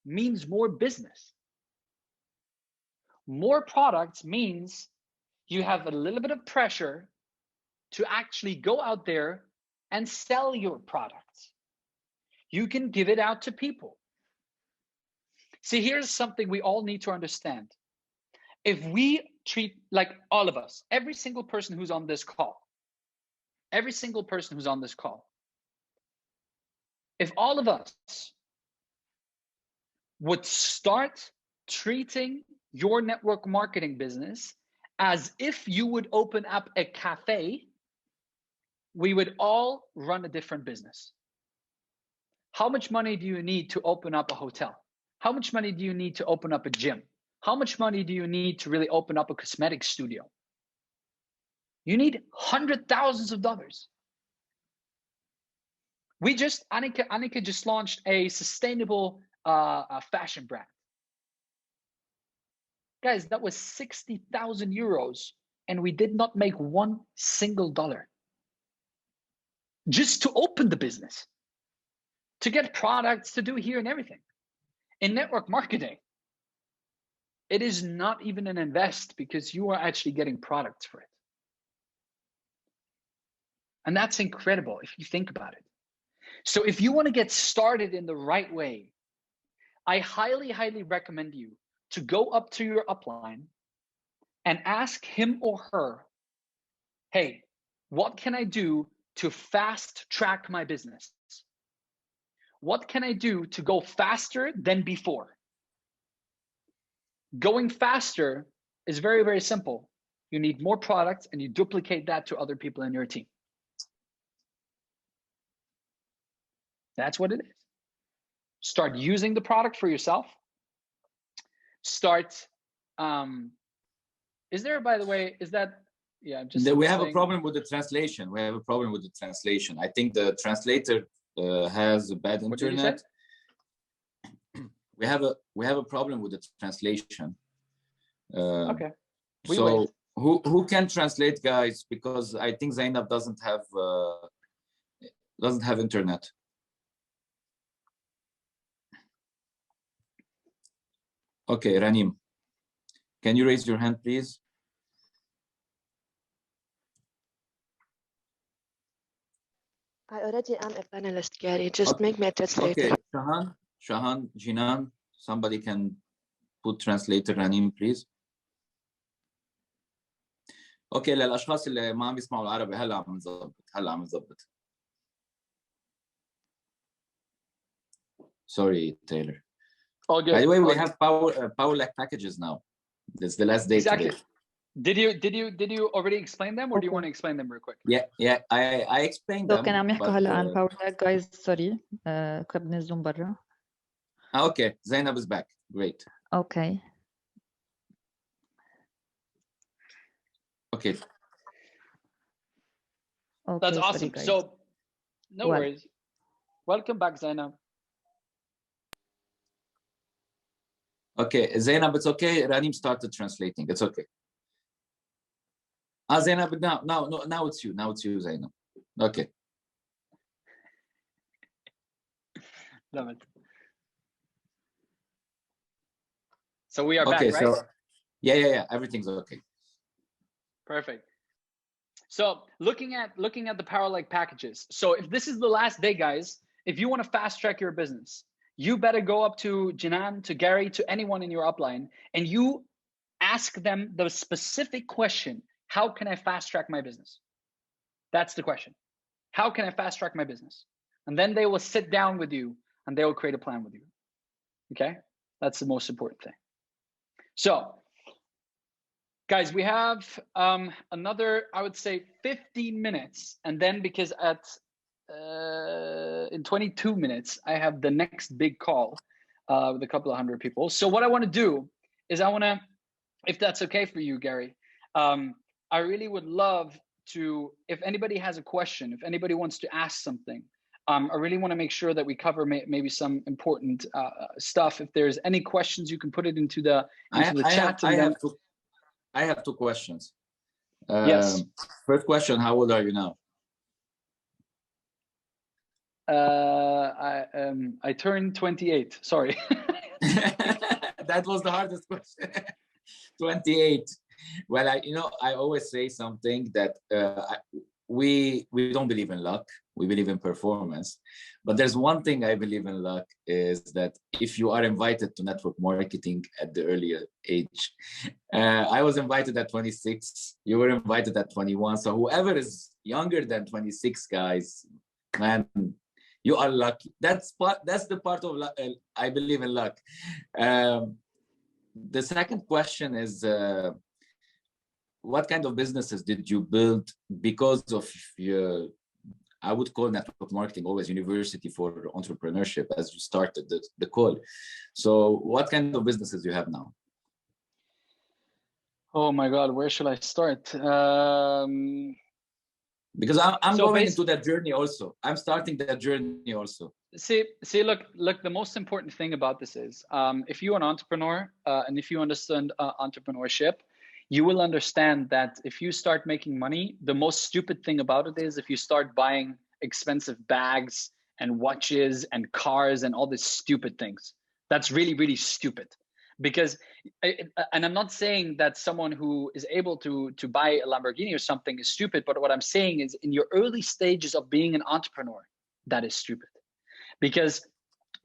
means more business. More products means you have a little bit of pressure to actually go out there and sell your products. You can give it out to people. See, here's something we all need to understand. If we treat, like all of us, every single person who's on this call, if all of us would start treating your network marketing business as if you would open up a cafe, we would all run a different business. How much money do you need to open up a hotel? How much money do you need to open up a gym? How much money do you need to really open up a cosmetic studio? You need hundreds of thousands of dollars. Annika just launched a sustainable fashion brand. Guys, that was 60,000 euros and we did not make $1 single just to open the business, to get products, to do here and everything. In network marketing, it is not even an invest because you are actually getting products for it. And that's incredible if you think about it. So if you want to get started in the right way, I highly, highly recommend you to go up to your upline and ask him or her, hey, what can I do to fast track my business? What can I do to go faster than before? Going faster is very, very simple. You need more products and you duplicate that to other people in your team. That's what it is. Start using the product for yourself. Start, is there, by the way, is that, yeah, just we have a problem with the translation. I think the translator has a bad internet. We have a problem with the translation. Okay. So who can translate, guys? Because I think Zainab doesn't have internet. Okay, Ranim, can you raise your hand, please? I already am a panelist, Gary. Just make me a translator. Okay, Shahan, Jinan, somebody can put translator Ranim, please. اوكي للاشخاص اللي ما عم بيسمعوا العربي هلا عم نظبط. Sorry, Taylor. All good. By the way, we have power lag packages now. It's the last day exactly. Today. Did you already explain them, or do you want to explain them real quick? Yeah, I explained them. كانوا عم يحكوا هلا عن power lag, guys. Sorry, كنا بنزوم برا. Okay, Zainab is back. Great. Okay. Okay. That's awesome. Sorry, so, no worries. Welcome back, Zainab. Okay, Zainab, it's okay. Ranim started translating. It's okay. Zainab, now it's you. Now it's you, Zainab. Okay. Love it. So we are back, right? So, yeah. Everything's okay. Perfect. So looking at the power lag packages. So if this is the last day, guys, if you want to fast track your business, you better go up to Jinan, to Gary, to anyone in your upline, and you ask them the specific question, how can I fast track my business? That's the question. How can I fast track my business? And then they will sit down with you and they will create a plan with you. Okay? That's the most important thing. So, guys, we have another, I would say, 15 minutes. And then because in 22 minutes, I have the next big call with a couple of hundred people. So what I want to do is if that's okay for you, Gary, I really would love to, if anybody has a question, if anybody wants to ask something, I really want to make sure that we cover maybe some important stuff. If there's any questions, you can put it into the chat. I have two questions. Yes. First question, how old are you now? I turned 28. Sorry. That was the hardest question. 28. Well, I always say something that we don't believe in luck. We believe in performance. But there's one thing I believe in luck is that if you are invited to network marketing at the earlier age, I was invited at 26. You were invited at 21. So whoever is younger than 26, guys, man, you are lucky. That's the part of luck. I believe in luck. The second question is, what kind of businesses did you build because of your, I would call network marketing always university for entrepreneurship as you started the call. So what kind of businesses do you have now? Oh my God, where should I start? Because I'm going into that journey also. I'm starting that journey also. See, look, the most important thing about this is, if you're an entrepreneur and if you understand entrepreneurship, you will understand that if you start making money, the most stupid thing about it is if you start buying expensive bags and watches and cars and all these stupid things. That's really, really stupid. Because, and I'm not saying that someone who is able to buy a Lamborghini or something is stupid, but what I'm saying is in your early stages of being an entrepreneur, that is stupid. Because,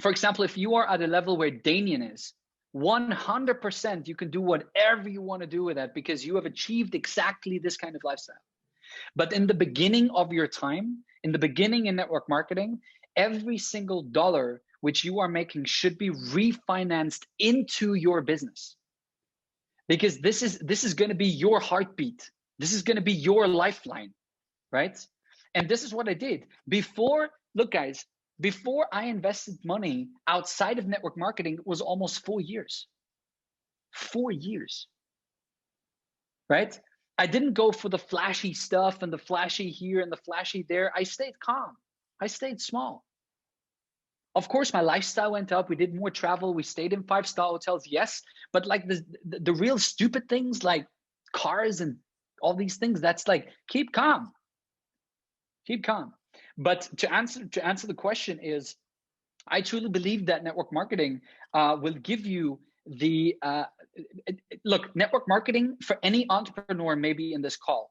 for example, if you are at a level where Damien is, 100% you can do whatever you want to do with that because you have achieved exactly this kind of lifestyle. But in the beginning of your time, in the beginning in network marketing, every single dollar which you are making should be refinanced into your business. Because this is going to be your heartbeat. This is going to be your lifeline, right? And this is what I did. Look guys, before I invested money outside of network marketing, it was almost 4 years. 4 years, right? I didn't go for the flashy stuff and the flashy here and the flashy there. I stayed calm. I stayed small. Of course, my lifestyle went up. We did more travel. We stayed in 5-star hotels, yes. But like the real stupid things like cars and all these things, that's like, keep calm. Keep calm. But to answer the question is, I truly believe that network marketing will give you the, look, network marketing for any entrepreneur maybe in this call.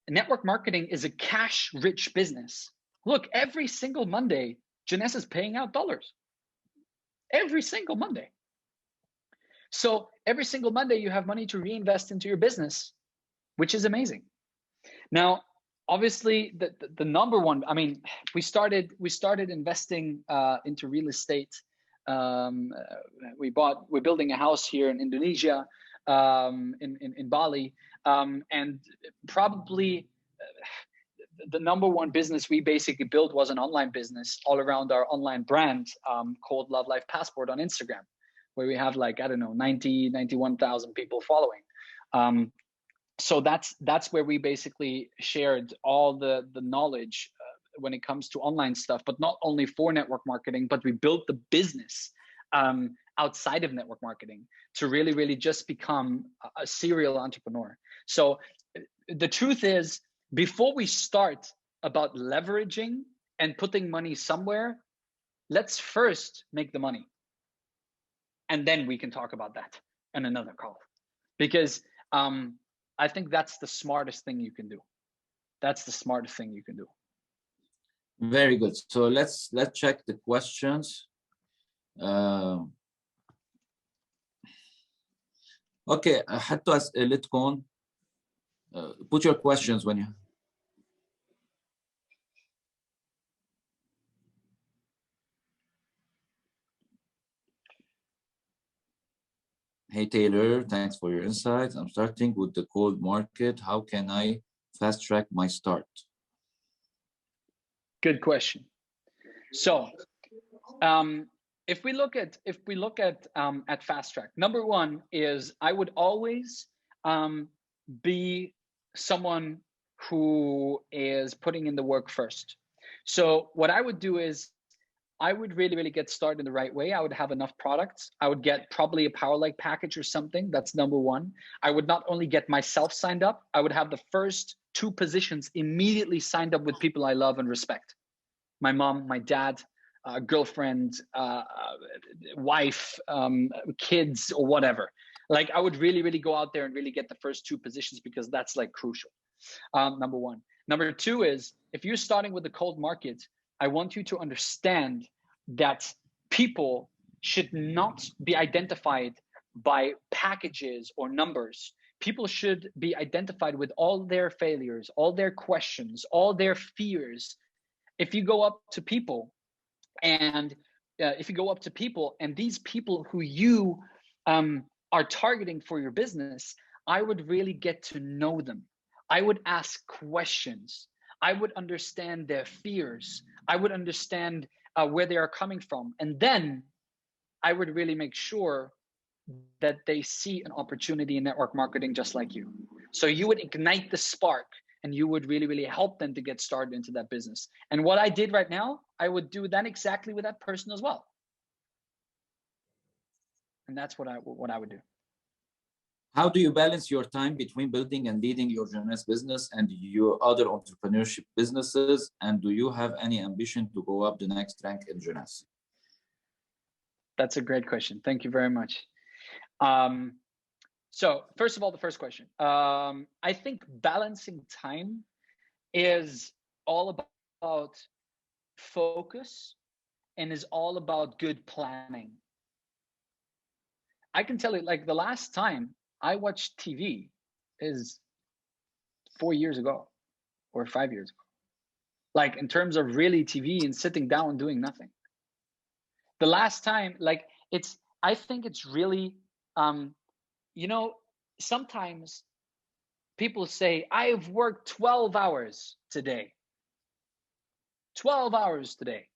Network marketing is a cash-rich business. Look, every single Monday, Janessa is paying out dollars. Every single Monday. So every single Monday, you have money to reinvest into your business, which is amazing. Now, obviously, the number one, I mean, we started investing into real estate. We're building a house here in Indonesia, in Bali, and probably the number one business we basically built was an online business all around our online brand called Love Life Passport on Instagram, where we have like, I don't know, 91,000 people following. So that's where we basically shared all the knowledge when it comes to online stuff, but not only for network marketing, but we built the business outside of network marketing to really, really just become a serial entrepreneur. So the truth is, before we start about leveraging and putting money somewhere, let's first make the money. And then we can talk about that in another call. Because I think that's the smartest thing you can do. That's the smartest thing you can do. Very good. So let's check the questions. Okay, حتى أسئلتكم. Put your questions when you. Hey Taylor, thanks for your insights. I'm starting with the cold market. How can I fast track my start? Good question. So, if we look at fast track, number one is I would always be someone who is putting in the work first. So what I would do is I would really, really get started in the right way. I would have enough products. I would get probably a power leg package or something. That's number one. I would not only get myself signed up, I would have the first 2 positions immediately signed up with people I love and respect. My mom, my dad, girlfriend, wife, kids, or whatever. Like I would really, really go out there and really get the first 2 positions because that's like crucial. Number one. Number two is if you're starting with a cold market, I want you to understand that people should not be identified by packages or numbers. People should be identified with all their failures, all their questions, all their fears. If you go up to people and these people who you are targeting for your business, I would really get to know them. I would ask questions. I would understand their fears. I would understand where they are coming from. And then I would really make sure that they see an opportunity in network marketing just like you. So you would ignite the spark and you would really, really help them to get started into that business. And what I did right now, I would do then exactly with that person as well. And that's what I would do. How do you balance your time between building and leading your jeunesse business and your other entrepreneurship businesses? And do you have any ambition to go up the next rank in jeunesse? That's a great question. Thank you very much. So first of all, the first question. I think balancing time is all about focus and is all about good planning. I can tell you, like the last time I watched TV is 4 years ago or 5 years ago. Like in terms of really TV and sitting down and doing nothing. The last time, like I think it's really, you know, sometimes people say, I've worked 12 hours today. 12 hours today.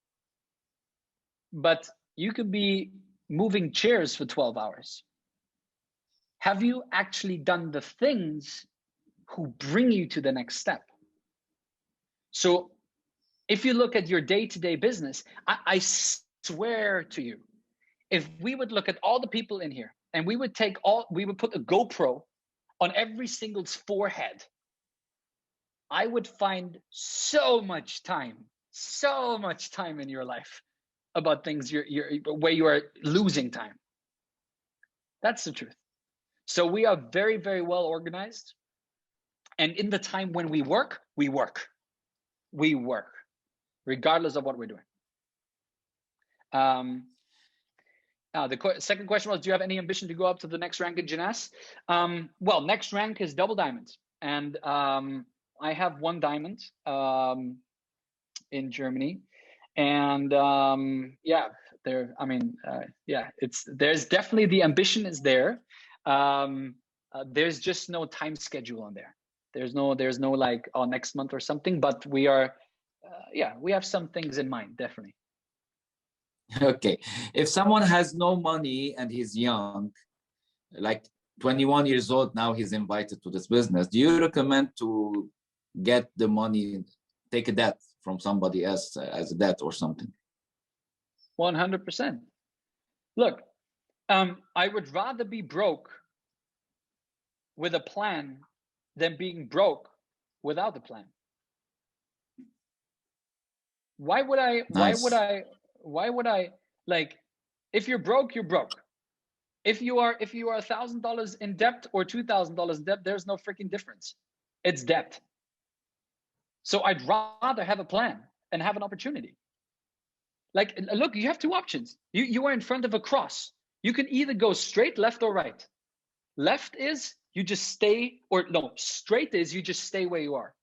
But you could be moving chairs for 12 hours. Have you actually done the things who bring you to the next step? So if you look at your day-to-day business, I swear to you, if we would look at all the people in here and we would put a GoPro on every single's forehead, I would find so much time in your life about things where you are losing time. That's the truth. So we are very, very well organized. And in the time when we work, regardless of what we're doing. Now the second question was, do you have any ambition to go up to the next rank in jeunesse? Well, next rank is double diamond. And I have 1 diamond in Germany. And yeah, there's definitely the ambition is there. There's just no time schedule on there. There's no like, oh, next month or something, but we are, we have some things in mind, definitely. Okay. If someone has no money and he's young, like 21 years old, now he's invited to this business, do you recommend to get the money, take a debt from somebody else as a debt or something? 100%. Look, I would rather be broke with a plan than being broke without a plan. Why would I like, if you're broke, you're broke. If you are $1,000 in debt or $2,000 in debt, there's no freaking difference. It's debt. So I'd rather have a plan and have an opportunity. Like, look, you have 2 options. You are in front of a cross. You can either go straight, left, or right. Left is you just stay, or no, straight is you just stay where you are.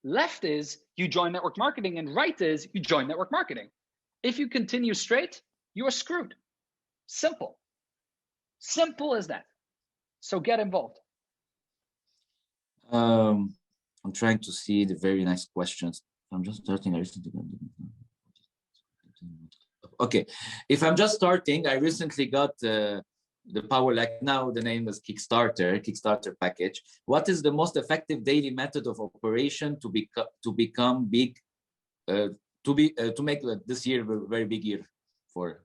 Left is you join network marketing, and right is you join network marketing. If you continue straight, you are screwed. Simple. Simple as that. So get involved. I'm trying to see the very nice questions. I'm just starting. Okay, if I'm just starting, I recently got the power, like now the name is Kickstarter package. What is the most effective daily method of operation to become big, to make this year a very big year for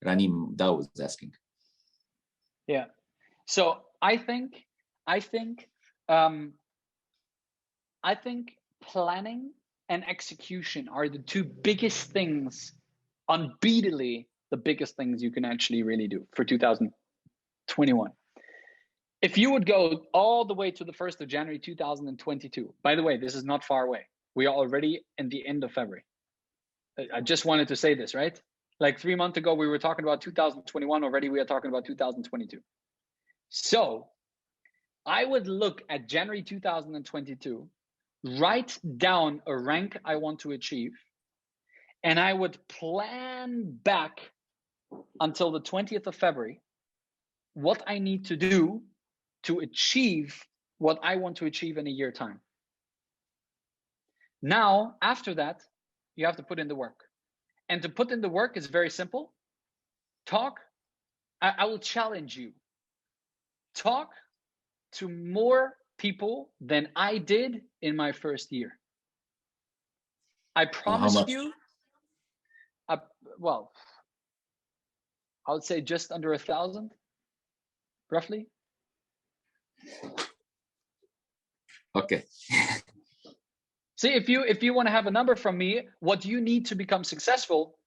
Ranim Daw was asking. Yeah. So I think planning and execution are the two biggest things, unbeatedly the biggest things you can actually really do for 2021. If you would go all the way to the 1st of January 2022, by the way, this is not far away. We are already in the end of February. I just wanted to say this, right? Like 3 months ago, we were talking about 2021. Already we are talking about 2022. So I would look at January 2022, write down a rank I want to achieve, and I would plan back until the 20th of February what I need to do to achieve what I want to achieve in a year time. Now, after that, you have to put in the work. And to put in the work is very simple. I will challenge you. Talk to more people than I did in my first year. I promise you, well, I would say just under 1,000, roughly. Okay. See, if you want to have a number from me, what you need to become successful,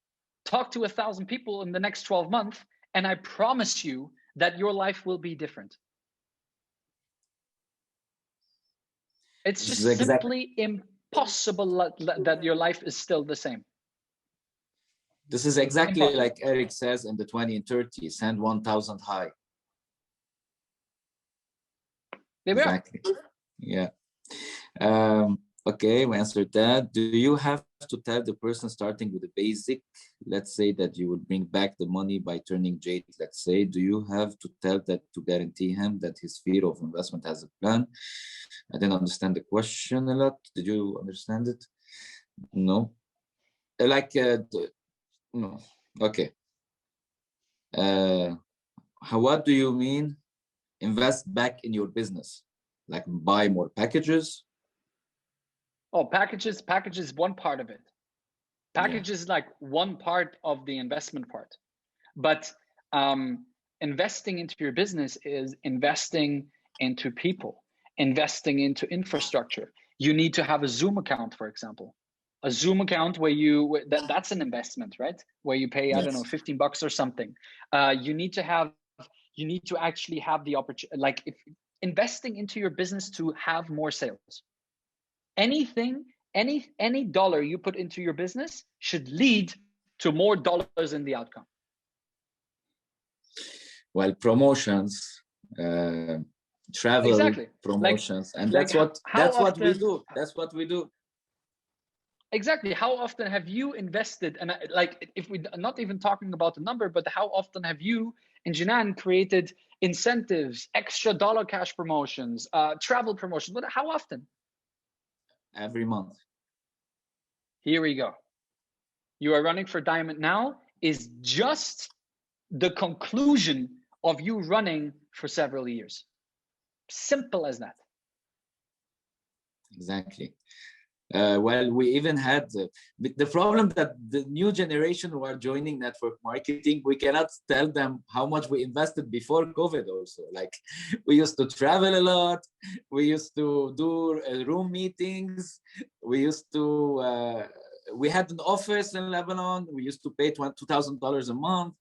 talk to 1,000 people in the next 12 months, and I promise you that your life will be different. It's just simply impossible that your life is still the same. This is exactly like Eric says in the 20 and 30, send 1,000 high. Exactly. Yeah. Okay, we answered that. Do you have to tell the person starting with the basic, let's say that you would bring back the money by turning jade, let's say, do you have to tell that to guarantee him that his fear of investment has a plan? I didn't understand the question a lot. Did you understand it? No. No. Okay. What do you mean invest back in your business? Like buy more packages? Oh, packages, one part of it. Packages is like one part of the investment part. But investing into your business is investing into people, investing into infrastructure. You need to have a Zoom account, for example. A Zoom account where that's an investment, right? Where you pay, I don't know, $15 or something. You need to actually have the opportunity, like if investing into your business to have more sales. Any dollar you put into your business should lead to more dollars in the outcome. Well, promotions, travel, promotions, and that's what we do. That's what we do. Exactly. How often have you invested? And like, if we're not even talking about the number, but how often have you and Jinan created incentives, extra dollar cash promotions, travel promotions? But how often? Every month. Here we go. You are running for Diamond now is just the conclusion of you running for several years. Simple as that. Exactly. Well, we even had the problem that the new generation who are joining network marketing, we cannot tell them how much we invested before COVID also. Like we used to travel a lot. We used to do room meetings. We used to, we had an office in Lebanon. We used to pay $2,000 a month.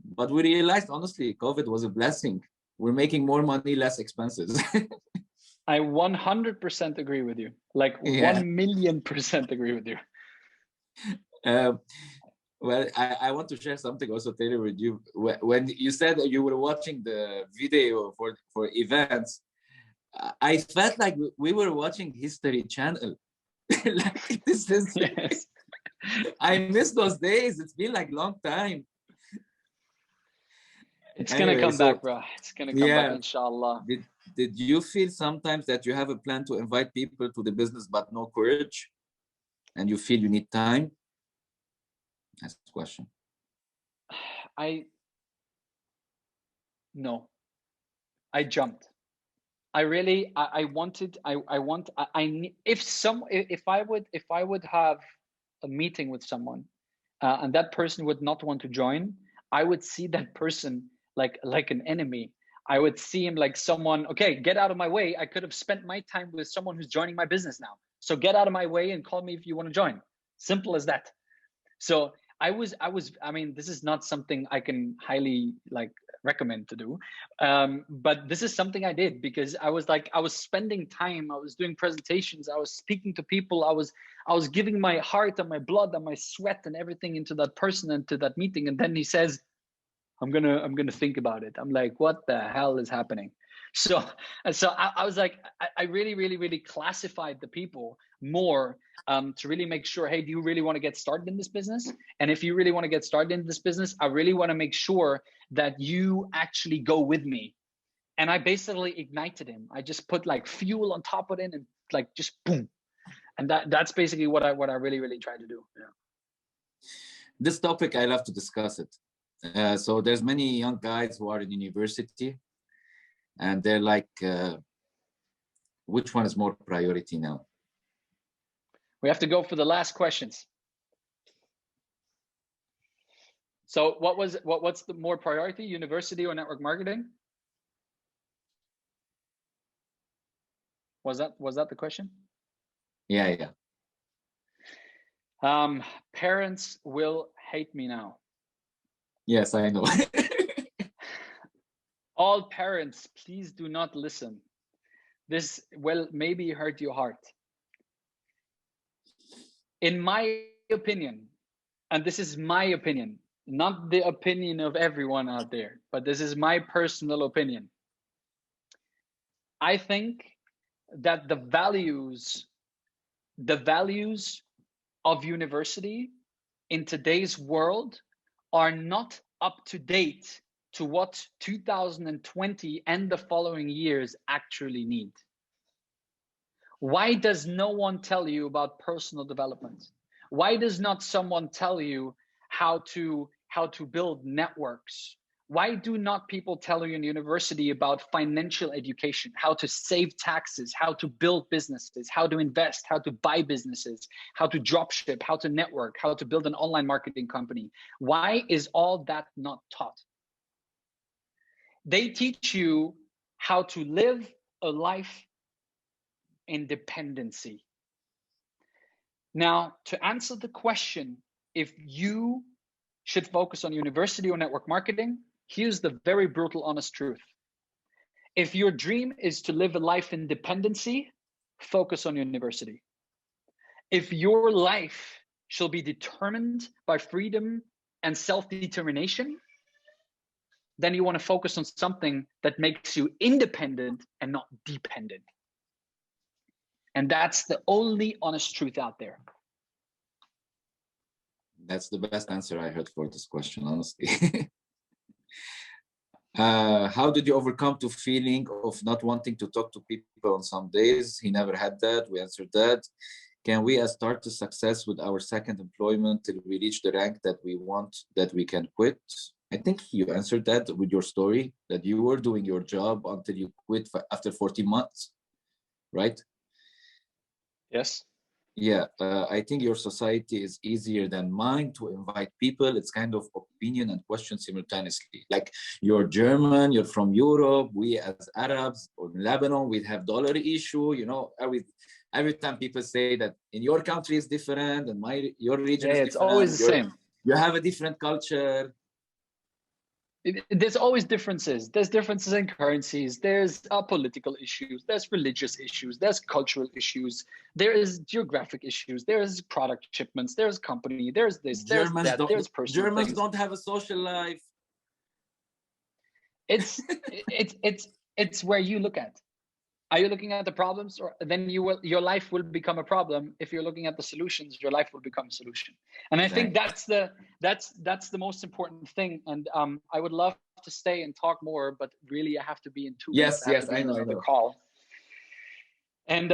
But we realized, honestly, COVID was a blessing. We're making more money, less expenses. I 100% agree with you. Like 1,000,000% agree with you. Well, I want to share something also, Tayler, with you. When you said that you were watching the video for events, I felt like we were watching History Channel. Like this is. Yes. I miss those days. It's been like long time. It's gonna come back, bro. It's gonna come back, inshallah. Did you feel sometimes that you have a plan to invite people to the business but no courage, and you feel you need time? That's the question. No. I jumped. If I would have a meeting with someone and that person would not want to join, I would see that person like an enemy. I would see him like someone, okay, get out of my way. I could have spent my time with someone who's joining my business now. So get out of my way and call me if you want to join. Simple as that. So I mean, this is not something I can highly like recommend to do. But this is something I did because I was spending time, I was doing presentations, I was speaking to people, I was giving my heart and my blood and my sweat and everything into that person and to that meeting. And then he says, I'm gonna think about it. I'm like, what the hell is happening? So I was like, I really classified the people more to really make sure, hey, do you really want to get started in this business? And if you really want to get started in this business, I really want to make sure that you actually go with me. And I basically ignited him. I just put like fuel on top of it and like just boom. And that's basically what I really tried to do. Yeah. This topic, I love to discuss it. So there's many young guys who are in university and they're like, which one is more priority now? We have to go for the last questions. So what's the more priority, university or network marketing? Was that the question? Yeah. Parents will hate me now. Yes, I know. All parents, please do not listen. This will maybe hurt your heart. In my opinion, and this is my opinion, not the opinion of everyone out there, but this is my personal opinion. I think that the values of university in today's world are not up to date to what 2020 and the following years actually need. Why does no one tell you about personal development? Why does not someone tell you how to build networks? Why do not people tell you in university about financial education, how to save taxes, how to build businesses, how to invest, how to buy businesses, how to drop ship, how to network, how to build an online marketing company? Why is all that not taught? They teach you how to live a life in dependency. Now, to answer the question, if you should focus on university or network marketing, here's the very brutal, honest truth. If your dream is to live a life in dependency, focus on university. If your life shall be determined by freedom and self-determination, then you want to focus on something that makes you independent and not dependent. And that's the only honest truth out there. That's the best answer I heard for this question, honestly. How did you overcome the feeling of not wanting to talk to people on some days? He never had that. We answered that. Can we start to success with our second employment till we reach the rank that we want, that we can quit? I think you answered that with your story, that you were doing your job until you quit after 14 months, right? Yes. Yeah, I think your society is easier than mine to invite people. It's kind of opinion and question simultaneously. Like you're German, you're from Europe. We as Arabs or Lebanon, we have dollar issue. You know, every time people say that in your country is different and your region is different. It's always the same. You have a different culture. There's always differences. There's differences in currencies. There's political issues. There's religious issues. There's cultural issues. There is geographic issues. There's product shipments. There's company. There's this. There's that. There's personal Germans things. don't have a social life. It's where you look at. Are you looking at the problems, or then your life will become a problem? If you're looking at the solutions, your life will become a solution. And I think that's the most important thing. And I would love to stay and talk more, but really I have to be in 2 minutes. Yes, I know. Another call. And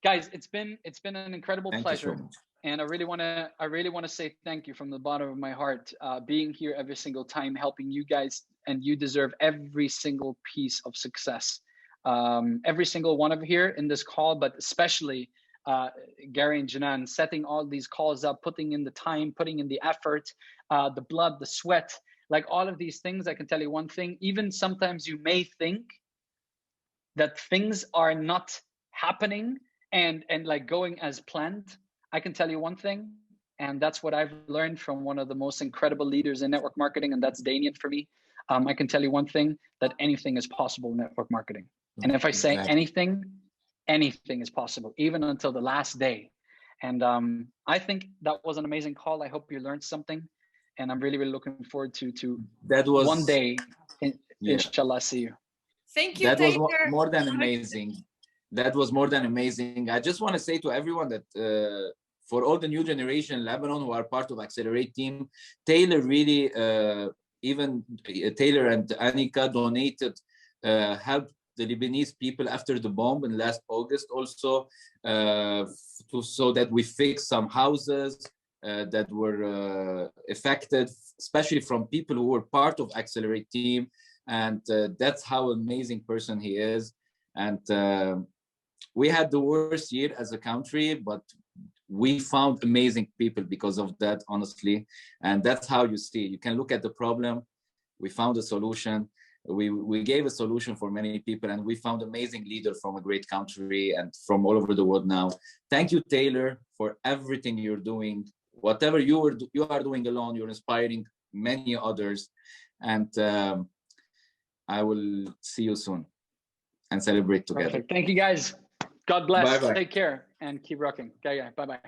guys, it's been an incredible pleasure. So and I really want to say thank you from the bottom of my heart, being here every single time, helping you guys, and you deserve every single piece of success. Every single one of here in this call, but especially Gary and Janan, setting all these calls up, putting in the time, putting in the effort, the blood, the sweat, like all of these things. I can tell you one thing, even sometimes you may think that things are not happening and like going as planned. I can tell you one thing, and that's what I've learned from one of the most incredible leaders in network marketing, and that's Daniel for me. I can tell you one thing, that anything is possible in network marketing. And if I say anything, anything is possible, even until the last day. And I think that was an amazing call. I hope you learned something. And I'm really, really looking forward to that was one day, inshallah, see you. Thank you, that Tayler. was more than amazing. That was more than amazing. I just want to say to everyone that for all the new generation in Lebanon who are part of Accelerate team, Tayler really, even Tayler and Anika donated, helped the Lebanese people after the bomb in last August also, so that we fix some houses that were affected, especially from people who were part of Accelerate team. And that's how amazing person he is. And we had the worst year as a country, but we found amazing people because of that, honestly. And that's how you see. You can look at the problem. We found a solution. We gave a solution for many people, and we found amazing leaders from a great country and from all over the world now. Thank you, Tayler, for everything you're doing. Whatever you are doing alone, you're inspiring many others. And I will see you soon and celebrate together. Perfect. Thank you, guys. God bless. Bye-bye. Take care and keep rocking. Okay, bye-bye.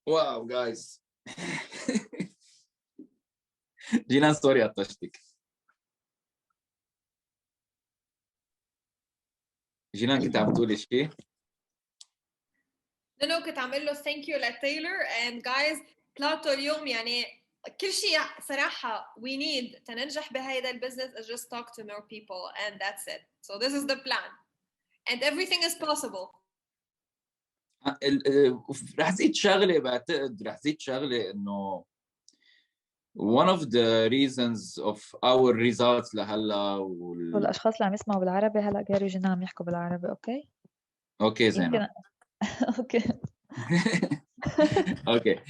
Wow, guys. جينا سوري قطشتك. جينا كنت عم تقولي شيء؟ No, كنت عامل له thank you لتايلر. And guys, طلعتوا اليوم يعني كل شيء صراحة we need تننجح بهيدا البزنس is just talk to more people and that's it. So this is the plan. And everything is possible. رح زيد شغلة بعتقد إنه one of the reasons of our results لهلا والاشخاص اللي عم يسمعوا بالعربي هلا جاري وجنان عم يحكوا بالعربي. اوكي زين. اوكي اوكي.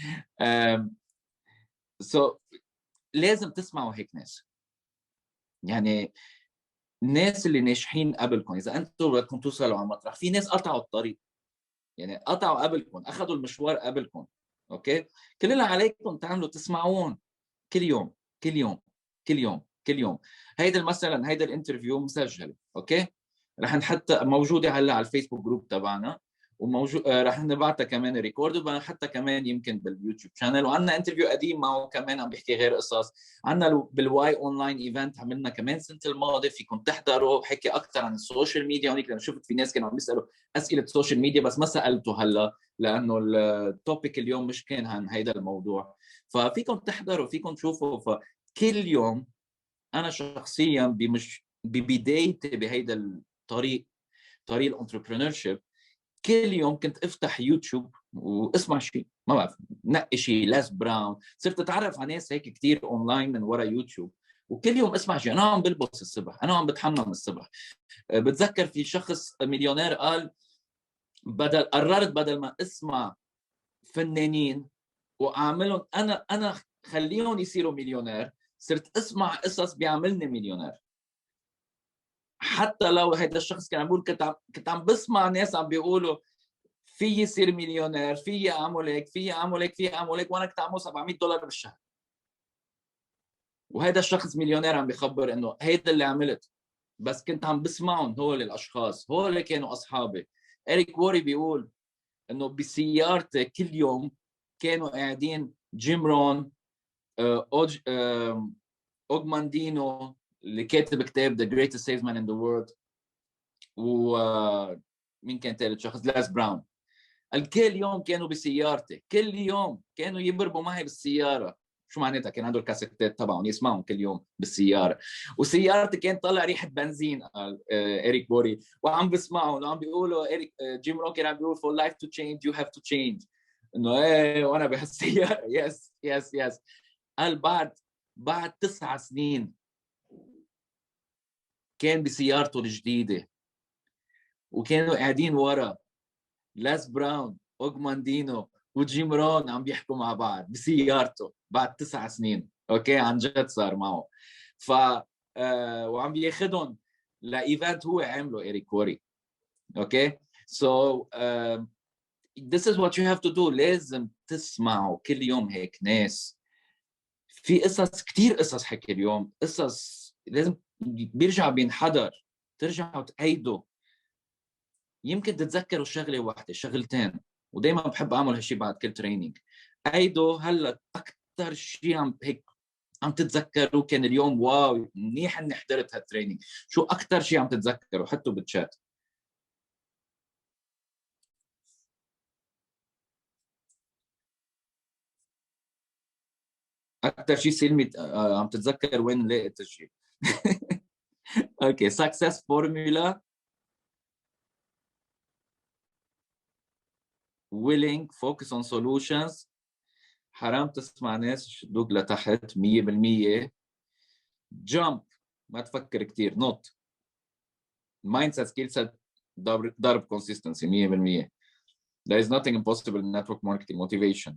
so لازم تسمعوا هيك ناس، يعني الناس اللي ناجحين قبلكم. اذا انتم بدكم توصلوا على مطرح، في ناس قطعوا الطريق، يعني قطعوا قبلكم، اخذوا المشوار قبلكم. اوكي، كل اللي عليكم تعملوا تسمعون كل يوم كل يوم كل يوم كل يوم. هيدا مثلا هيدا الانترفيو مسجل، اوكي، رح نحطها موجوده هلا على الفيسبوك جروب تبعنا، وموجود رح نبعتها كمان ريكورد، وحتى كمان يمكن باليوتيوب شانل. وعندنا انترفيو قديم معه كمان عم بيحكي غير قصص. عندنا بالواي اونلاين ايفنت عملنا كمان السنه الماضيه، فيكم تحضروا، حكي اكثر عن السوشيال ميديا. هونيك لما شفت في ناس كانوا عم يسالوا اسئله السوشيال ميديا، بس ما سالته هلا لانه التوبيك اليوم مش كان عن هيدا الموضوع. ففيكم تحضروا، فيكم تشوفوا. فكل يوم انا شخصيا ببدايتي بهيدا الطريق، طريق الانتربرينور شيب، كل يوم كنت افتح يوتيوب واسمع شيء، ما بعرف، نقي شيء لاس براون. صرت اتعرف على ناس هيك كثير اونلاين من ورا يوتيوب، وكل يوم اسمع شيء. انا عم بلبس الصبح، انا عم بتحمم الصبح. بتذكر في شخص مليونير قال قررت بدل ما اسمع فنانين واعملهم انا خليهم يصيروا مليونير، صرت اسمع قصص بيعملني مليونير. حتى لو هيدا الشخص كان عم بيقول كنت عم بسمع ناس عم بيقولوا في يصير مليونير، في اعمل هيك، في اعمل هيك، في اعمل هيك، وانا كنت اعمل $700 بالشهر. وهيدا الشخص مليونير عم بيخبر انه هيدا اللي عملت، بس كنت عم بسمعهم. هول الاشخاص هول اللي كانوا اصحابي. إريك ووري بيقول انه بسيارتي كل يوم كانوا قاعدين جيم رون، اوغماندينو اللي كاتب كتاب The Greatest Salesman in the World، ومين كان ثالث شخص؟ لاس براون. كل يوم كانوا بسيارتي، كل يوم كانوا يبربوا معي بالسياره. شو معناتها؟ كان عنده الكاسيتات تبعهم يسمعهم كل يوم بالسياره، وسيارتي كان طلع ريحه بنزين. قال إريك بوري، وعم بسمعهم وعم بيقولوا إريك جيم رون كان عم بيقول for life to change you have to change. انه ايه، وانا بهالسياره يس يس يس. قال بعد 9 سنين كان بسيارته الجديده وكانوا قاعدين ورا لاس براون اوغماندينو وجيم رون عم بيحكوا مع بعض بسيارته بعد 9 سنين. اوكي عن جد صار معه. ف وعم بياخذهم لايفنت هو عامله إيريك كوري. اوكي سو this is what you have to do. لازم تسمعوا كل يوم هيك ناس في قصص كتير، قصص حكي اليوم، قصص لازم بيرجع بينحضر، ترجعوا تأيدوا. يمكن تتذكروا شغله واحده شغلتين، ودائما بحب اعمل هالشيء بعد كل تريننج. ايدوا هلا اكثر شيء عم تتذكروا كان اليوم. واو منيح اني حضرت هالتريننج. شو اكثر شيء عم تتذكروا؟ حطوا بالشات. اكثر شيء سلمي عم تتذكر وين لقيت الشيء. اوكي سكسس فورمولا willing focus on solutions. حرام تسمع ناس يشدوك لتحت 100%. jump ما تفكر كتير. نوت mindset skill set ضرب consistency 100%. there is nothing impossible in network marketing. motivation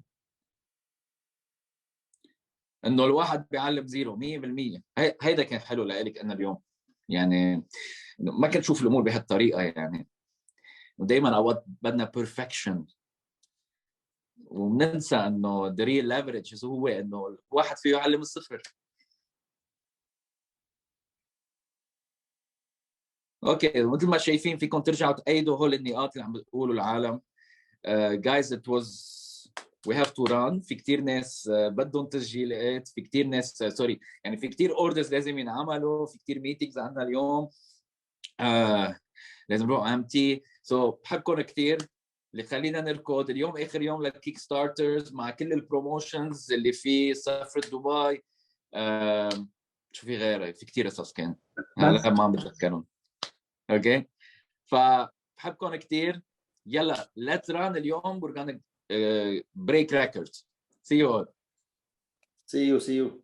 انه الواحد بيعلم زيرو 100%. هيدا كان حلو لإلك انا اليوم، يعني ما كنت اشوف الامور بهالطريقه يعني. ودائما بدنا perfection، وبننسى انه the real leverage هو انه الواحد فيه يعلم الصفر. اوكي مثل ما شايفين فيكم ترجعوا تأيدوا هول النقاط اللي عم بتقولوا العالم. guys it was we have to run. في كتير ناس بدهم تسجيلات، في كتير ناس سوري يعني في كتير اوردرز لازم ينعملوا، في كتير ميتينجز عندنا اليوم. لازم نروح امتي. بحبكم كتير. اللي خلينا نركض اليوم اخر يوم للكيك ستارترز مع كل البروموشنز اللي في سفر دبي. شو في غيره؟ في كتير قصص كان هلا ما عم بتذكرهم. اوكي فبحبكم كتير. يلا let's run اليوم. we're gonna break records. see you all. see you